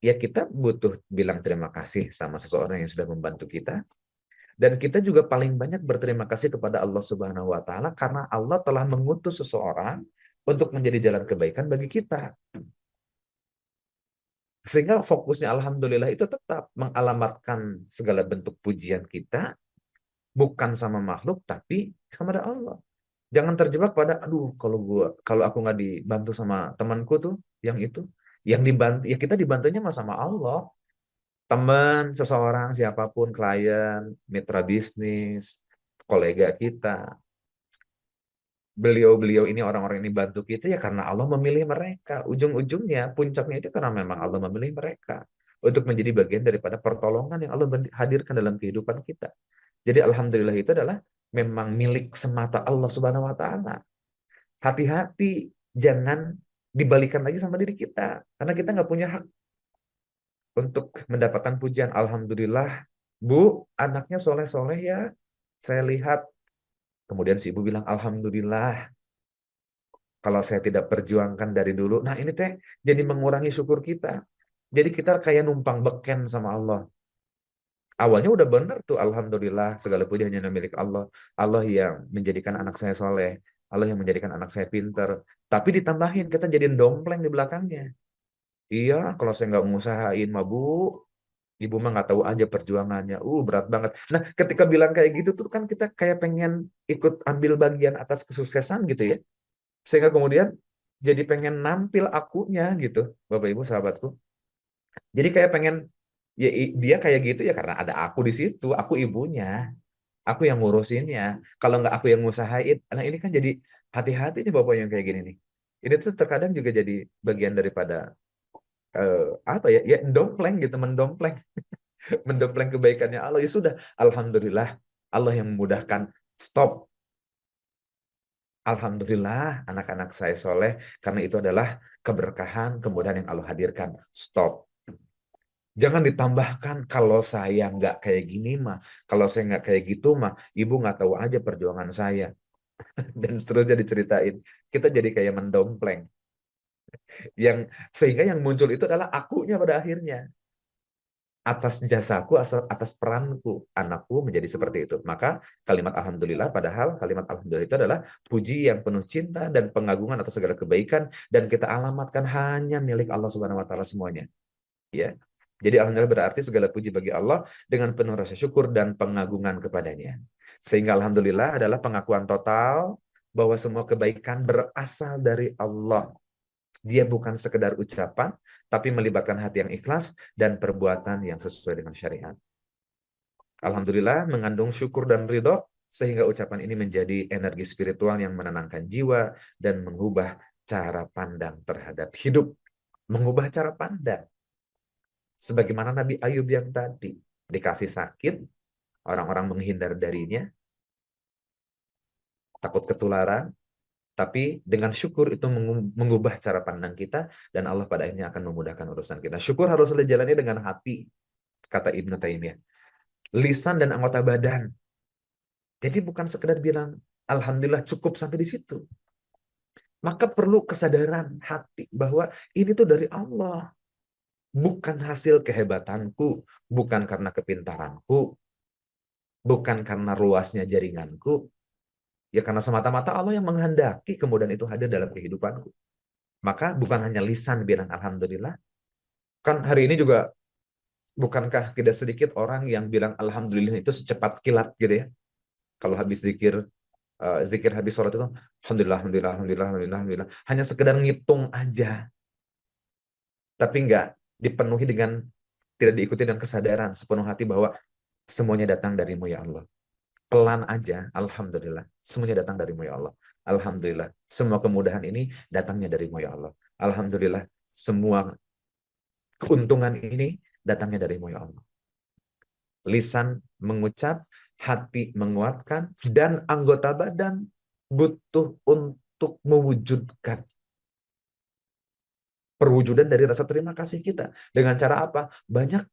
Ya kita butuh bilang terima kasih sama seseorang yang sudah membantu kita. Dan kita juga paling banyak berterima kasih kepada Allah Subhanahu wa taala karena Allah telah mengutus seseorang untuk menjadi jalan kebaikan bagi kita. Sehingga fokusnya alhamdulillah itu tetap mengalamatkan segala bentuk pujian kita bukan sama makhluk tapi kepada Allah. Jangan terjebak pada aduh kalau aku nggak dibantu sama temanku tuh yang dibantu ya kita dibantunya sama Allah. Teman, seseorang, siapapun, klien, mitra bisnis, kolega kita. Beliau-beliau ini, orang-orang ini bantu kita ya karena Allah memilih mereka. Ujung-ujungnya, puncaknya itu karena memang Allah memilih mereka. Untuk menjadi bagian daripada pertolongan yang Allah hadirkan dalam kehidupan kita. Jadi alhamdulillah itu adalah memang milik semata Allah Subhanahu wa taala. Hati-hati, jangan dibalikan lagi sama diri kita. Karena kita nggak punya hak untuk mendapatkan pujian. Alhamdulillah, Bu, anaknya soleh-soleh ya. Saya lihat. Kemudian si ibu bilang, Alhamdulillah, kalau saya tidak perjuangkan dari dulu. Nah ini teh jadi mengurangi syukur kita. Jadi kita kayak numpang beken sama Allah. Awalnya udah benar tuh, Alhamdulillah, segala puji hanya milik Allah. Allah yang menjadikan anak saya soleh. Allah yang menjadikan anak saya pinter. Tapi ditambahin, kita jadi dompleng di belakangnya. Iya, kalau saya nggak ngusahain mah Bu, ibu mah nggak tahu aja perjuangannya. Berat banget. Nah, ketika bilang kayak gitu tuh kan kita kayak pengen ikut ambil bagian atas kesuksesan gitu ya. Sehingga kemudian jadi pengen nampil akunya gitu, Bapak Ibu sahabatku. Jadi kayak pengen ya dia kayak gitu ya karena ada aku di situ, aku ibunya, aku yang ngurusinnya. Kalau nggak aku yang ngusahain, nah ini kan jadi hati-hati nih Bapak yang kayak gini nih. Ini tuh terkadang juga jadi bagian daripada apa ya, ya dompleng gitu, mendompleng, mendompleng kebaikannya Allah. Ya sudah, alhamdulillah Allah yang memudahkan. Stop. Alhamdulillah anak-anak saya soleh karena itu adalah keberkahan kemudahan yang Allah hadirkan. Stop. Jangan ditambahkan kalau saya nggak kayak gini mah, kalau saya nggak kayak gitu mah, ibu nggak tahu aja perjuangan saya dan seterusnya diceritain. Kita jadi kayak mendompleng, yang sehingga yang muncul itu adalah akunya pada akhirnya atas jasaku, atas peranku, anakku menjadi seperti itu. Maka kalimat alhamdulillah, padahal kalimat alhamdulillah itu adalah puji yang penuh cinta dan pengagungan atas segala kebaikan dan kita alamatkan hanya milik Allah Subhanahu wa taala semuanya. Ya. Jadi alhamdulillah berarti segala puji bagi Allah dengan penuh rasa syukur dan pengagungan kepadanya. Sehingga alhamdulillah adalah pengakuan total bahwa semua kebaikan berasal dari Allah. Dia bukan sekedar ucapan, tapi melibatkan hati yang ikhlas dan perbuatan yang sesuai dengan syariat. Alhamdulillah mengandung syukur dan ridho, sehingga ucapan ini menjadi energi spiritual yang menenangkan jiwa dan mengubah cara pandang terhadap hidup. Mengubah cara pandang. Sebagaimana Nabi Ayub yang tadi, dikasih sakit, orang-orang menghindar darinya, takut ketularan, tapi dengan syukur itu mengubah cara pandang kita, dan Allah pada akhirnya akan memudahkan urusan kita. Syukur harus jalannya dengan hati, kata Ibnu Taimiyah. Lisan dan anggota badan. Jadi bukan sekedar bilang, Alhamdulillah cukup sampai di situ. Maka perlu kesadaran hati bahwa ini tuh dari Allah. Bukan hasil kehebatanku, bukan karena kepintaranku, bukan karena luasnya jaringanku, ya karena semata-mata Allah yang menghendaki kemudian itu hadir dalam kehidupanku. Maka bukan hanya lisan bilang Alhamdulillah, kan hari ini juga bukankah tidak sedikit orang yang bilang Alhamdulillah itu secepat kilat gitu ya. Kalau habis zikir, zikir habis sholat itu, Alhamdulillah, Alhamdulillah, Alhamdulillah, Alhamdulillah, Alhamdulillah. Hanya sekedar ngitung aja, tapi nggak dipenuhi dengan, tidak diikuti dengan kesadaran sepenuh hati bahwa semuanya datang darimu ya Allah. Pelan aja, Alhamdulillah. Semuanya datang darimu ya Allah. Alhamdulillah. Semua kemudahan ini datangnya darimu ya Allah. Alhamdulillah. Semua keuntungan ini datangnya darimu ya Allah. Lisan mengucap, hati menguatkan, dan anggota badan butuh untuk mewujudkan perwujudan dari rasa terima kasih kita. Dengan cara apa? Banyak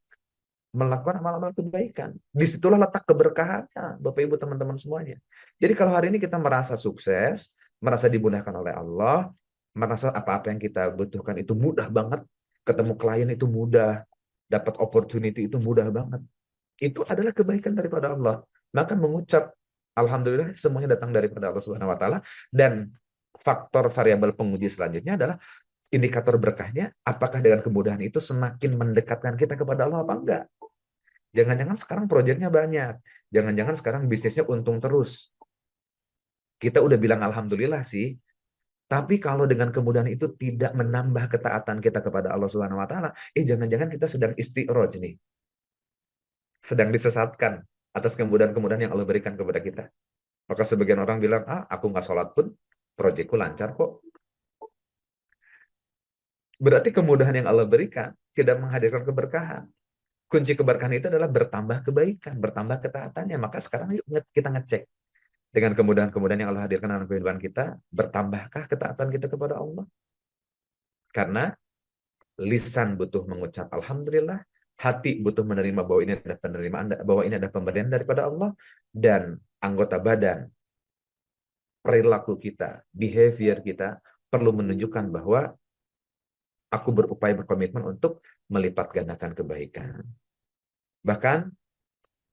melakukan amal-amal kebaikan. Disitulah letak keberkahannya, Bapak Ibu teman-teman semuanya. Jadi kalau hari ini kita merasa sukses, merasa dimudahkan oleh Allah, merasa apa-apa yang kita butuhkan itu mudah banget, ketemu klien itu mudah, dapat opportunity itu mudah banget. Itu adalah kebaikan daripada Allah. Maka mengucap Alhamdulillah semuanya datang daripada Allah Subhanahu wa taala, dan faktor variabel penguji selanjutnya adalah indikator berkahnya, apakah dengan kemudahan itu semakin mendekatkan kita kepada Allah apa enggak. Jangan-jangan sekarang proyeknya banyak. Jangan-jangan sekarang bisnisnya untung terus. Kita udah bilang Alhamdulillah sih. Tapi kalau dengan kemudahan itu tidak menambah ketaatan kita kepada Allah Subhanahu wa taala, jangan-jangan kita sedang isti'roj nih. Sedang disesatkan atas kemudahan-kemudahan yang Allah berikan kepada kita. Maka sebagian orang bilang, aku nggak sholat pun proyekku lancar kok. Berarti kemudahan yang Allah berikan tidak menghadirkan keberkahan. Kunci keberkahan itu adalah bertambah kebaikan, bertambah ketaatannya. Maka sekarang yuk kita ngecek. Dengan kemudahan-kemudahan yang Allah hadirkan dalam kehidupan kita, bertambahkah ketaatan kita kepada Allah? Karena lisan butuh mengucap Alhamdulillah, hati butuh menerima bahwa ini adalah penerimaan, bahwa ini adalah pemberian daripada Allah, dan anggota badan, perilaku kita, behavior kita, perlu menunjukkan bahwa aku berupaya berkomitmen untuk melipat gandakan kebaikan. Bahkan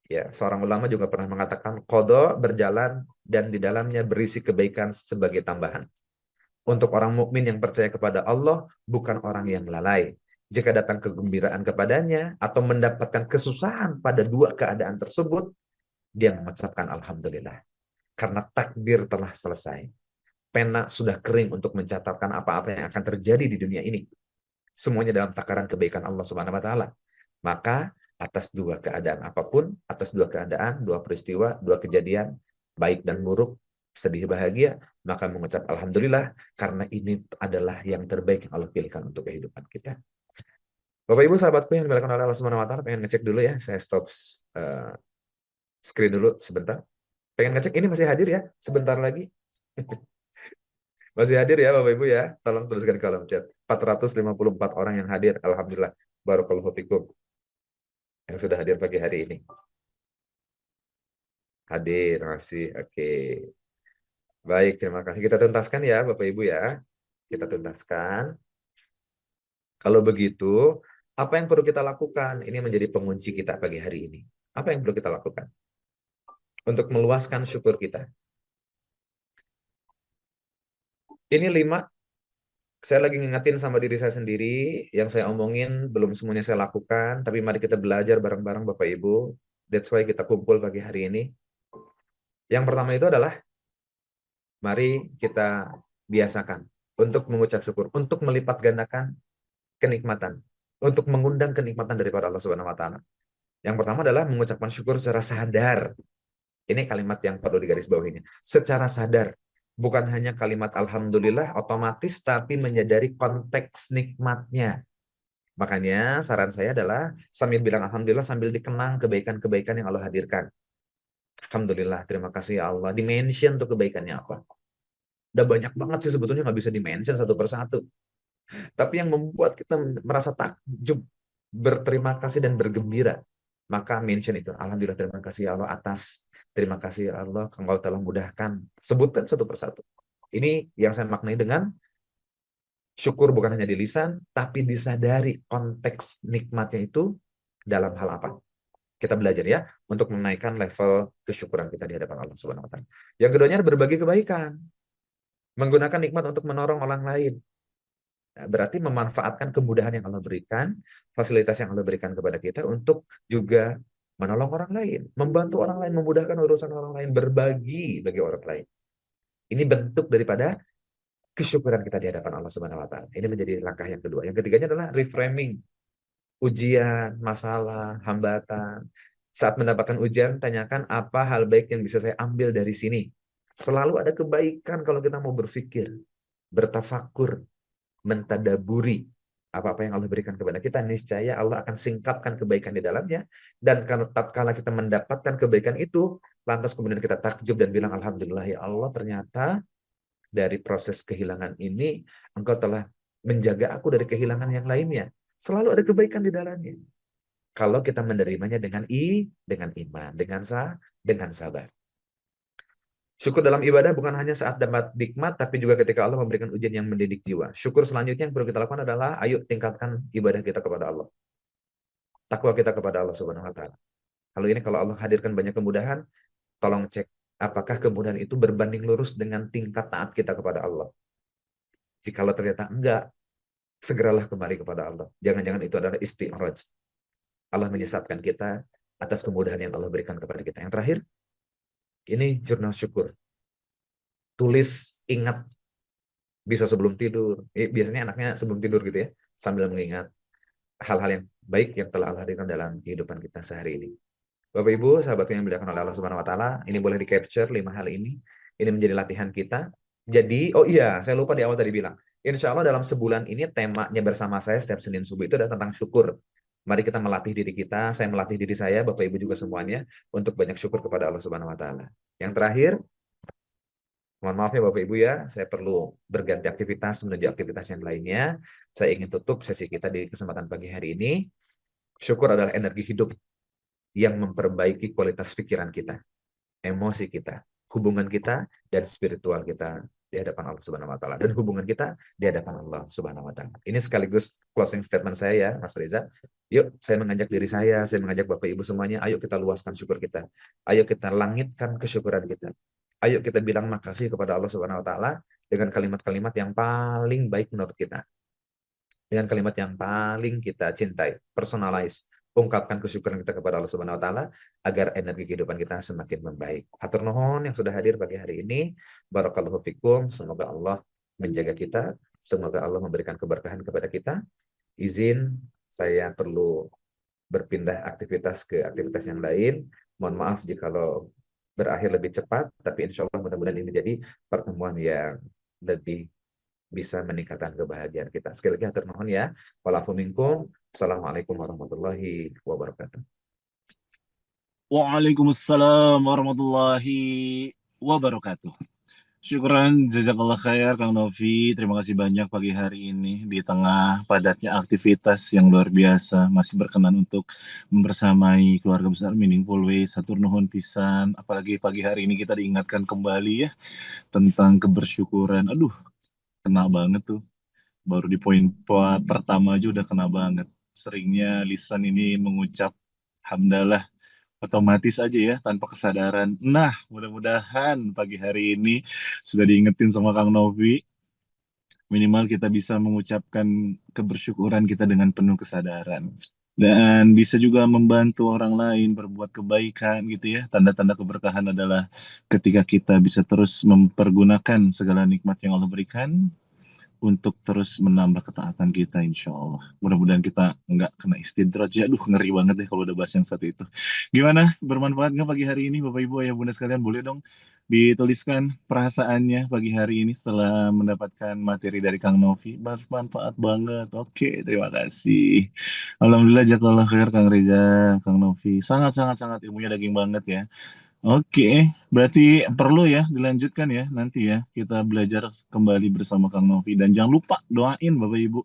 ya, seorang ulama juga pernah mengatakan qada berjalan dan di dalamnya berisi kebaikan sebagai tambahan. Untuk orang mukmin yang percaya kepada Allah, bukan orang yang lalai. jika datang kegembiraan kepadanya atau mendapatkan kesusahan pada dua keadaan tersebut, dia mengucapkan alhamdulillah. Karena takdir telah selesai. Pena sudah kering untuk mencatatkan apa-apa yang akan terjadi di dunia ini. Semuanya dalam takaran kebaikan Allah Subhanahu wa taala. Maka atas dua keadaan apapun, atas dua keadaan, dua peristiwa, dua kejadian, baik dan buruk, sedih bahagia, maka mengucap alhamdulillah karena ini adalah yang terbaik yang Allah pilihkan untuk kehidupan kita. Bapak Ibu sahabatku yang dimuliakan oleh Allah Subhanahu wa taala, pengen ngecek dulu ya, saya stop screen dulu sebentar. Pengen ngecek ini masih hadir ya, sebentar lagi. Masih hadir ya Bapak Ibu ya. Tolong tuliskan di kolom chat. 454 orang yang hadir. Alhamdulillah. Barakallahu fikum. Yang sudah hadir pagi hari ini. Hadir masih. Oke. Baik, terima kasih. Kita tuntaskan ya Bapak Ibu ya. Kita tuntaskan. Kalau begitu, apa yang perlu kita lakukan? Ini menjadi pengunci kita pagi hari ini. Apa yang perlu kita lakukan? Untuk meluaskan syukur kita. Ini 5. Saya lagi ngingetin sama diri saya sendiri, yang saya omongin belum semuanya saya lakukan, tapi mari kita belajar bareng-bareng Bapak Ibu. That's why kita kumpul pagi hari ini. Yang pertama itu adalah, mari kita biasakan untuk mengucap syukur, untuk melipat gandakan kenikmatan, untuk mengundang kenikmatan daripada Allah Subhanahu wa taala. Yang pertama adalah mengucapkan syukur secara sadar. Ini kalimat yang perlu digarisbawahi. Secara sadar. Bukan hanya kalimat alhamdulillah otomatis, tapi menyadari konteks nikmatnya. Makanya saran saya adalah sambil bilang alhamdulillah sambil dikenang kebaikan-kebaikan yang Allah hadirkan. Alhamdulillah, terima kasih ya Allah. Dimention tuh kebaikannya apa. Udah banyak banget sih sebetulnya, nggak bisa dimention satu persatu. Tapi yang membuat kita merasa takjub, berterima kasih dan bergembira, maka mention itu. Alhamdulillah, terima kasih ya Allah atas. Terima kasih ya Allah, Engkau telah mudahkan. Sebutkan satu persatu. Ini yang saya maknai dengan syukur bukan hanya di lisan, tapi disadari konteks nikmatnya itu dalam hal apa. Kita belajar ya, untuk menaikkan level kesyukuran kita di hadapan Allah Subhanahu wa taala. Yang keduanya berbagi kebaikan. Menggunakan nikmat untuk menolong orang lain. Nah, berarti memanfaatkan kemudahan yang Allah berikan, fasilitas yang Allah berikan kepada kita untuk juga menolong orang lain, membantu orang lain, memudahkan urusan orang lain, berbagi bagi orang lain. Ini bentuk daripada kesyukuran kita di hadapan Allah Subhanahu wa taala. Ini menjadi langkah yang kedua. Yang ketiganya adalah reframing. Ujian, masalah, hambatan. Saat mendapatkan ujian, tanyakan apa hal baik yang bisa saya ambil dari sini. Selalu ada kebaikan kalau kita mau berpikir, bertafakur, mentadaburi apa-apa yang Allah berikan kepada kita, niscaya Allah akan singkapkan kebaikan di dalamnya. Dan kalau tatkala kita mendapatkan kebaikan itu, lantas kemudian kita takjub dan bilang alhamdulillah ya Allah, ternyata dari proses kehilangan ini Engkau telah menjaga aku dari kehilangan yang lainnya. Selalu ada kebaikan di dalamnya. Kalau kita menerimanya dengan iman, dengan sabar. Syukur dalam ibadah bukan hanya saat dapat nikmat, tapi juga ketika Allah memberikan ujian yang mendidik jiwa. Syukur selanjutnya yang perlu kita lakukan adalah, ayo tingkatkan ibadah kita kepada Allah. Takwa kita kepada Allah Subhanahu wa taala. Kalau Allah hadirkan banyak kemudahan, tolong cek apakah kemudahan itu berbanding lurus dengan tingkat taat kita kepada Allah. Jikalau ternyata enggak, segeralah kembali kepada Allah. Jangan-jangan itu adalah isti'raj. Allah menyesatkan kita atas kemudahan yang Allah berikan kepada kita. Yang terakhir, ini jurnal syukur. Tulis, ingat, bisa sebelum tidur. Biasanya anaknya sebelum tidur gitu ya, sambil mengingat hal-hal yang baik yang telah Allah hadirkan dalam kehidupan kita sehari ini. Bapak Ibu, sahabatku yang dimuliakan oleh Allah Subhanahu wa taala, ini boleh di-capture 5 hal ini. Ini menjadi latihan kita. Jadi, oh iya, saya lupa di awal tadi bilang. Insya Allah dalam sebulan ini temanya bersama saya setiap Senin subuh itu adalah tentang syukur. Mari kita melatih diri kita, saya melatih diri saya, Bapak Ibu juga semuanya, untuk banyak syukur kepada Allah Subhanahu wa taala. Yang terakhir, mohon maaf ya Bapak Ibu ya, saya perlu berganti aktivitas menuju aktivitas yang lainnya. Saya ingin tutup sesi kita di kesempatan pagi hari ini. Syukur adalah energi hidup yang memperbaiki kualitas pikiran kita, emosi kita, hubungan kita, dan spiritual kita di hadapan Allah Subhanahu wa taala, dan hubungan kita di hadapan Allah Subhanahu wa taala. Ini sekaligus closing statement saya ya, Mas Reza. Yuk, saya mengajak diri saya mengajak Bapak Ibu semuanya, ayo kita luaskan syukur kita. Ayo kita langitkan kesyukuran kita. Ayo kita bilang makasih kepada Allah Subhanahu wa taala dengan kalimat-kalimat yang paling baik menurut kita. dengan kalimat yang paling kita cintai, personalize, ungkapkan kesyukuran kita kepada Allah Subhanahu wa taala agar energi kehidupan kita semakin membaik. Hatur nuhun yang sudah hadir pagi hari ini. Barakallahu fikum. Semoga Allah menjaga kita, semoga Allah memberikan keberkahan kepada kita. Izin saya perlu berpindah aktivitas ke aktivitas yang lain. Mohon maaf jikalau berakhir lebih cepat, tapi insya Allah mudah-mudahan ini jadi pertemuan yang lebih bisa meningkatkan kebahagiaan kita. Sekali lagi hatur nuhun ya. Walafu minkum. Assalamualaikum warahmatullahi wabarakatuh. Waalaikumsalam warahmatullahi wabarakatuh. Syukran, jazakallah khair Kang Novi. Terima kasih banyak pagi hari ini di tengah padatnya aktivitas yang luar biasa. Masih berkenan untuk membersamai keluarga besar Meaningful Ways. Hatur nuhun pisan. Apalagi pagi hari ini kita diingatkan kembali ya tentang kebersyukuran. Aduh, kena banget tuh. Baru di poin pertama aja udah kena banget. Seringnya lisan ini mengucap hamdalah otomatis aja ya tanpa kesadaran. Nah, mudah-mudahan pagi hari ini sudah diingetin sama Kang Novi, minimal kita bisa mengucapkan kebersyukuran kita dengan penuh kesadaran. Dan bisa juga membantu orang lain berbuat kebaikan gitu ya. Tanda-tanda keberkahan adalah ketika kita bisa terus mempergunakan segala nikmat yang Allah berikan untuk terus menambah ketaatan kita insya Allah. Mudah-mudahan kita nggak kena istidraj ya. Aduh ngeri banget deh kalau udah bahas yang satu itu. Gimana? Bermanfaat nggak pagi hari ini Bapak Ibu Ayah Bunda sekalian? Boleh dong dituliskan perasaannya pagi hari ini setelah mendapatkan materi dari Kang Novi. Bermanfaat banget. Oke, terima kasih. Alhamdulillah jazakallah khair Kang Reza, Kang Novi. Sangat-sangat ilmunya daging banget ya. Oke, berarti perlu ya dilanjutkan ya nanti ya kita belajar kembali bersama Kang Novi dan jangan lupa doain Bapak Ibu,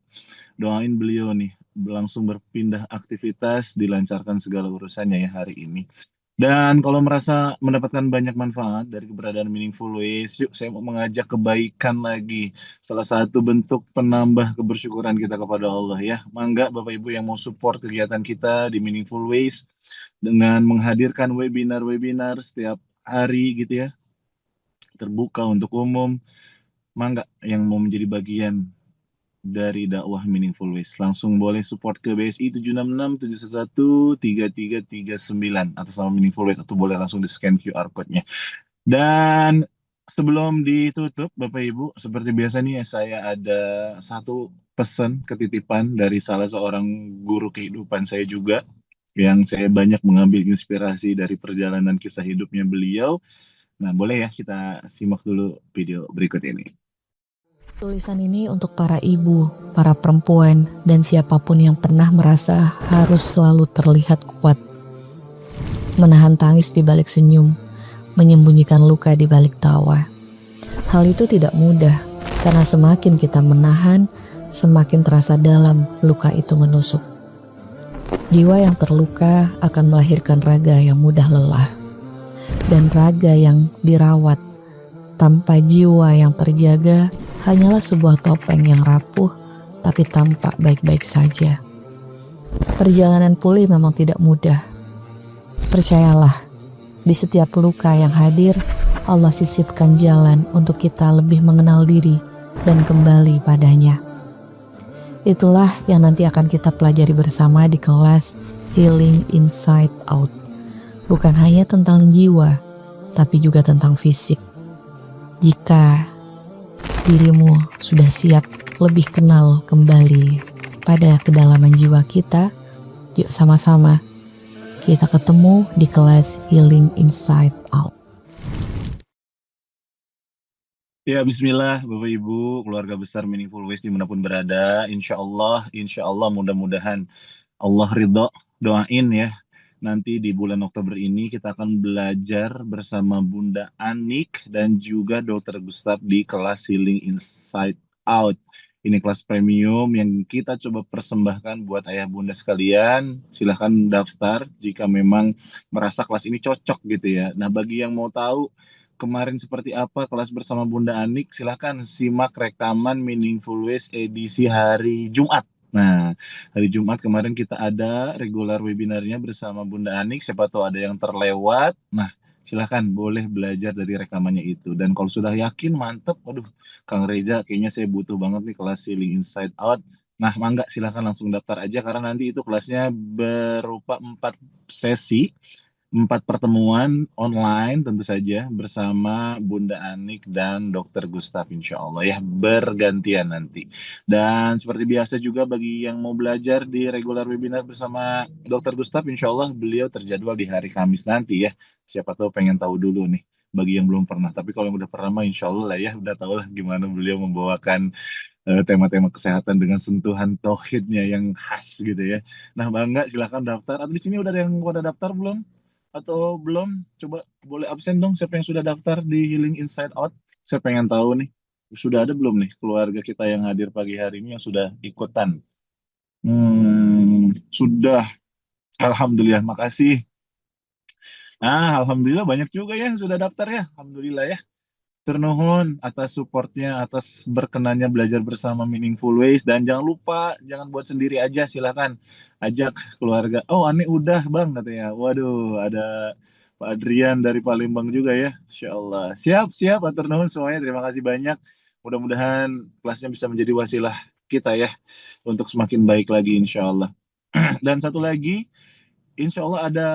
doain beliau nih langsung berpindah aktivitas, dilancarkan segala urusannya ya hari ini. Dan kalau merasa mendapatkan banyak manfaat dari keberadaan Meaningful Ways, yuk saya mau mengajak kebaikan lagi. Salah satu bentuk penambah kebersyukuran kita kepada Allah ya. Mangga Bapak Ibu yang mau support kegiatan kita di Meaningful Ways dengan menghadirkan webinar-webinar setiap hari gitu ya, terbuka untuk umum. Mangga yang mau menjadi bagian dari dakwah Meaningful Ways langsung boleh support ke BSI 766 711 3339 atas nama Meaningful Ways atau boleh langsung di scan QR code-nya. Dan sebelum ditutup Bapak Ibu, seperti biasa nih saya ada satu pesan ketitipan dari salah seorang guru kehidupan saya juga yang saya banyak mengambil inspirasi dari perjalanan kisah hidupnya beliau. Nah, boleh ya kita simak dulu video berikut ini. Tulisan ini untuk para ibu, para perempuan, dan siapapun yang pernah merasa harus selalu terlihat kuat. Menahan tangis di balik senyum, menyembunyikan luka di balik tawa. Hal itu tidak mudah, karena semakin kita menahan, semakin terasa dalam luka itu menusuk. Jiwa yang terluka akan melahirkan raga yang mudah lelah. Dan raga yang dirawat tanpa jiwa yang terjaga hanyalah sebuah topeng yang rapuh tapi tampak baik-baik saja. Perjalanan pulih memang tidak mudah. Percayalah, di setiap luka yang hadir, Allah sisipkan jalan untuk kita lebih mengenal diri dan kembali padanya. Itulah yang nanti akan kita pelajari bersama di kelas Healing Inside Out. Bukan hanya tentang jiwa, tapi juga tentang fisik. Jika dirimu sudah siap lebih kenal kembali pada kedalaman jiwa kita, yuk sama-sama kita ketemu di kelas Healing Inside Out. Ya, bismillah Bapak Ibu, keluarga besar Meaningful Ways dimanapun berada. Insya Allah mudah-mudahan Allah ridho. Doain ya, nanti di bulan Oktober ini kita akan belajar bersama Bunda Anik dan juga Dr. Gustaf di kelas Healing Inside Out. Ini kelas premium yang kita coba persembahkan buat ayah bunda sekalian. Silahkan daftar jika memang merasa kelas ini cocok gitu ya. Nah, bagi yang mau tahu kemarin seperti apa kelas bersama Bunda Anik, silahkan simak rekaman Meaningful Ways edisi hari Jumat. Nah, hari Jumat kemarin kita ada regular webinarnya bersama Bunda Anik, siapa tahu ada yang terlewat. Nah, silahkan boleh belajar dari rekamannya itu. Dan kalau sudah yakin, mantep, waduh, Kang Reza kayaknya saya butuh banget nih kelas Healing Inside Out. Nah, mangga silahkan langsung daftar aja karena nanti itu kelasnya berupa 4 sesi, 4 pertemuan online tentu saja bersama Bunda Anik dan Dokter Gustaf insya Allah ya bergantian nanti. Dan seperti biasa juga bagi yang mau belajar di regular webinar bersama Dokter Gustaf insya Allah beliau terjadwal di hari Kamis nanti ya. Siapa tahu pengen tahu dulu nih bagi yang belum pernah. Tapi kalau yang udah pernah mah insya Allah lah ya udah tahu lah gimana beliau membawakan tema-tema kesehatan dengan sentuhan tauhidnya yang khas gitu ya. Nah, Bangga silahkan daftar. Atau di sini udah ada yang pada daftar belum? Atau belum? Coba boleh absen dong siapa yang sudah daftar di Healing Inside Out. Saya pengen tahu nih. Sudah ada belum nih keluarga kita yang hadir pagi hari ini yang sudah ikutan? Sudah. Alhamdulillah, makasih. Alhamdulillah banyak juga ya yang sudah daftar ya. Alhamdulillah ya. Ternuhun atas supportnya, atas berkenannya belajar bersama Meaningful Ways. Dan jangan lupa, jangan buat sendiri aja, silakan ajak keluarga. Oh, Ani udah bang katanya. Waduh, ada Pak Adrian dari Palembang juga ya. Insya Allah. Siap, siap. Atur nuhun semuanya. Terima kasih banyak. Mudah-mudahan kelasnya bisa menjadi wasilah kita ya. Untuk semakin baik lagi insya Allah. Dan satu lagi, insya Allah ada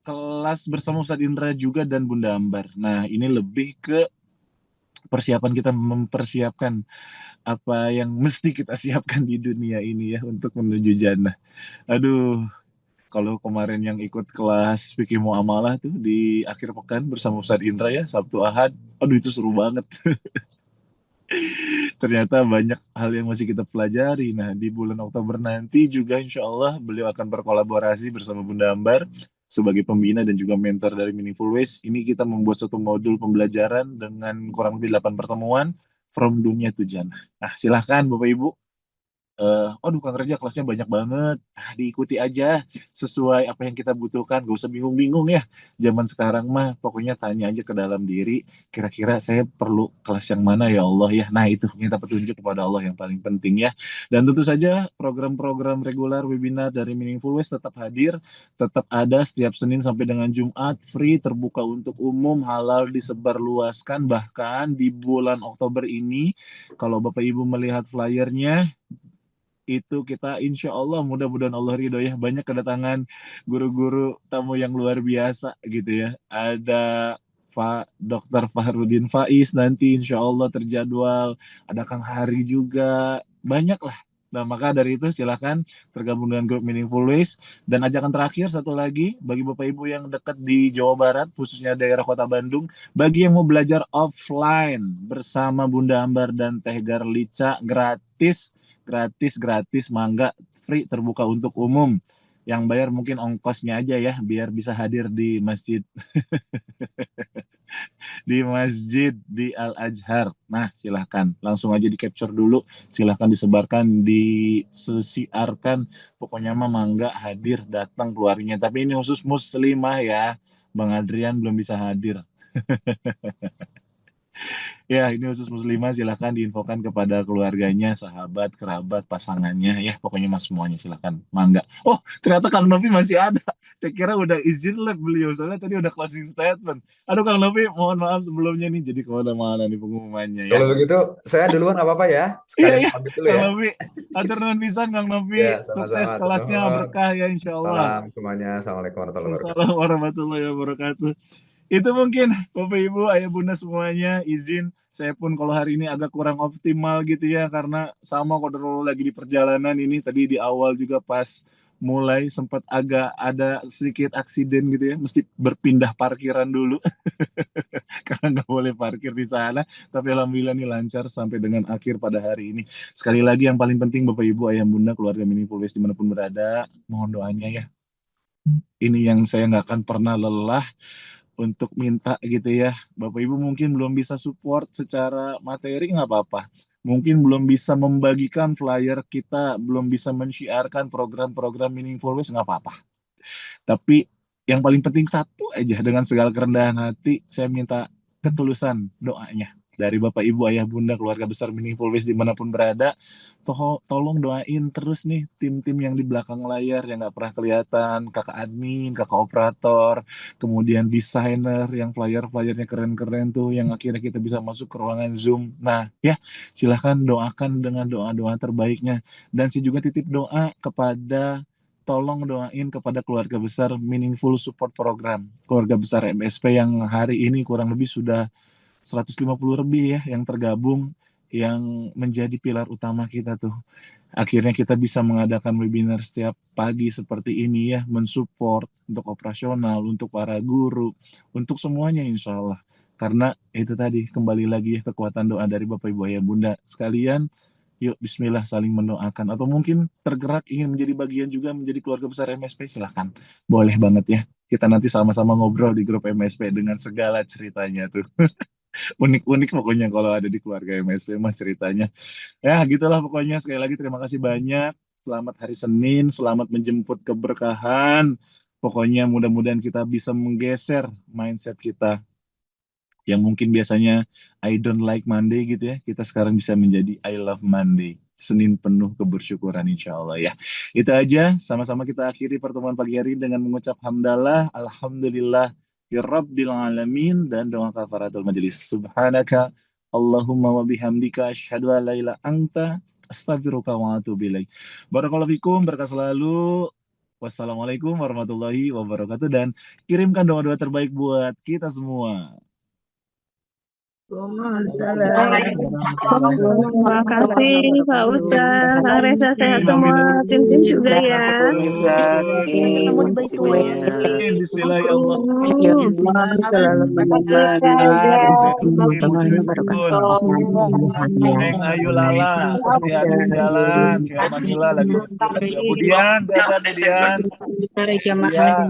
kelas bersama Ustadz Indra juga dan Bunda Ambar. Nah, ini lebih ke persiapan kita mempersiapkan apa yang mesti kita siapkan di dunia ini ya untuk menuju jannah. Aduh, kalau kemarin yang ikut kelas fikih muamalah tuh di akhir pekan bersama Ustadz Indra ya, Sabtu Ahad, aduh itu seru banget. Ternyata banyak hal yang masih kita pelajari. Nah, di bulan Oktober nanti juga insya Allah beliau akan berkolaborasi bersama Bunda Ambar sebagai pembina dan juga mentor dari Meaningful Ways. Ini kita membuat satu modul pembelajaran dengan kurang lebih 8 pertemuan from dunia to jannah. Nah, silahkan Bapak Ibu. Aduh Kang Kerja kelasnya banyak banget. Diikuti aja sesuai apa yang kita butuhkan. Gak usah bingung-bingung ya. Zaman sekarang mah pokoknya tanya aja ke dalam diri. Kira-kira saya perlu kelas yang mana ya Allah ya. Nah itu minta petunjuk kepada Allah yang paling penting ya. Dan tentu saja program-program reguler webinar dari Meaningful Ways tetap hadir. Tetap ada setiap Senin sampai dengan Jumat. Free, terbuka untuk umum, halal disebarluaskan. Bahkan di bulan Oktober ini, kalau Bapak Ibu melihat flyernya, itu kita insya Allah mudah-mudahan Allah ridho ya banyak kedatangan guru-guru tamu yang luar biasa gitu ya. Ada Dr. Fahrudin Faiz nanti insya Allah terjadwal, ada Kang Hari juga, banyak lah. Nah maka dari itu silahkan tergabung dengan grup Meaningful Ways. Dan ajakan terakhir satu lagi bagi Bapak Ibu yang dekat di Jawa Barat khususnya daerah Kota Bandung, bagi yang mau belajar offline bersama Bunda Ambar dan Teh Garlica gratis, gratis, mangga, free, terbuka untuk umum. Yang bayar mungkin ongkosnya aja ya biar bisa hadir di masjid di Al Azhar. Nah silahkan langsung aja di capture dulu, silahkan disebarkan, disiarkan, pokoknya mah mangga hadir datang keluarnya. Tapi ini khusus muslimah ya, Bang Adrian belum bisa hadir. Ya, ini khusus muslimah, silahkan diinfokan kepada keluarganya, sahabat, kerabat, pasangannya, ya pokoknya mas semuanya silahkan, mangga. Oh, ternyata Kang Novi masih ada. Saya kira udah izin lab beliau, soalnya tadi udah closing statement. Aduh Kang Novi, mohon maaf sebelumnya nih, jadi kemana-mana nih pengumumannya ya. Kalau begitu, saya duluan apa-apa ya? Iya, Sekalian iya, pamit dulu Kang ya. Novi. Atur nuhun pisan Kang Novi, Ya, sukses sama-sama. kelasnya, Turnuhun. berkah ya insya Allah. Salam semuanya. Assalamualaikum warahmatullahi wabarakatuh. Assalamualaikum warahmatullahi wabarakatuh. Itu mungkin Bapak Ibu, Ayah Bunda semuanya, izin saya pun kalau hari ini agak kurang optimal gitu ya karena sama kodro lagi di perjalanan ini tadi di awal juga pas mulai sempat agak ada sedikit aksiden gitu ya, mesti berpindah parkiran dulu karena nggak boleh parkir di sana. Tapi alhamdulillah nih lancar sampai dengan akhir pada hari ini. Sekali lagi yang paling penting Bapak Ibu, Ayah Bunda, keluarga Meaningful Ways dimanapun berada, mohon doanya ya. Ini yang saya nggak akan pernah lelah untuk minta gitu ya. Bapak Ibu mungkin belum bisa support secara materi, nggak apa-apa. Mungkin belum bisa membagikan flyer kita, belum bisa men-syiarkan program-program Meaningful Ways, nggak apa-apa. Tapi yang paling penting satu aja, dengan segala kerendahan hati, saya minta ketulusan doanya. dari Bapak Ibu Ayah Bunda keluarga besar Meaningful Ways dimanapun berada, tolong doain terus nih tim-tim yang di belakang layar yang nggak pernah kelihatan, kakak admin, kakak operator, kemudian desainer yang flyer-flyernya keren-keren tuh yang akhirnya kita bisa masuk ke ruangan Zoom. Nah ya, silahkan doakan dengan doa-doa terbaiknya, dan saya juga titip doa kepada, tolong doain kepada keluarga besar Meaningful Support Program, keluarga besar MSP yang hari ini kurang lebih sudah 150 lebih ya yang tergabung, yang menjadi pilar utama kita tuh. Akhirnya kita bisa mengadakan webinar setiap pagi seperti ini ya, mensupport untuk operasional, untuk para guru, untuk semuanya insya Allah. Karena itu tadi, kembali lagi ya, kekuatan doa dari Bapak Ibu Ayah Bunda sekalian. Yuk bismillah saling mendoakan, atau mungkin tergerak ingin menjadi bagian juga menjadi keluarga besar MSP, silahkan, boleh banget ya, kita nanti sama-sama ngobrol di grup MSP dengan segala ceritanya tuh. Unik-unik pokoknya kalau ada di keluarga MSP mas ceritanya. Ya gitulah pokoknya, sekali lagi terima kasih banyak. Selamat hari Senin, selamat menjemput keberkahan. Pokoknya mudah-mudahan kita bisa menggeser mindset kita yang mungkin biasanya I don't like Monday gitu ya, kita sekarang bisa menjadi I love Monday. Senin penuh kebersyukuran insya Allah ya. Itu aja, sama-sama kita akhiri pertemuan pagi hari dengan mengucap hamdalah, alhamdulillah, ya Rabbil Alamin, dan doa kafaratul majelis. Subhanaka Allahumma wa bihamdika asyhadu an la ilaha anta astaghfiruka wa atubu ilaik. Barakallahu fikum, berkah selalu. Wassalamualaikum warahmatullahi wabarakatuh, dan kirimkan doa-doa terbaik buat kita semua. Terima kasih Pak Ustaz, Kang Reza, sehat semua, tim-tim juga ya. Ketemu di Baitul. Neng Ayu Lala, hati-hati di jalan. Via Manila lagi. Budian, sehat Budian. Ya.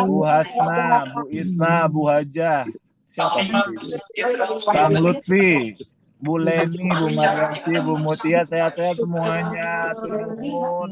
Bu Hasna, Bu Isna, Bu Hajah. Siapa itu? Bang Lutfi, Bu Leni, Bu Marianti, Bu Mutia, sehat-sehat semuanya. Turun.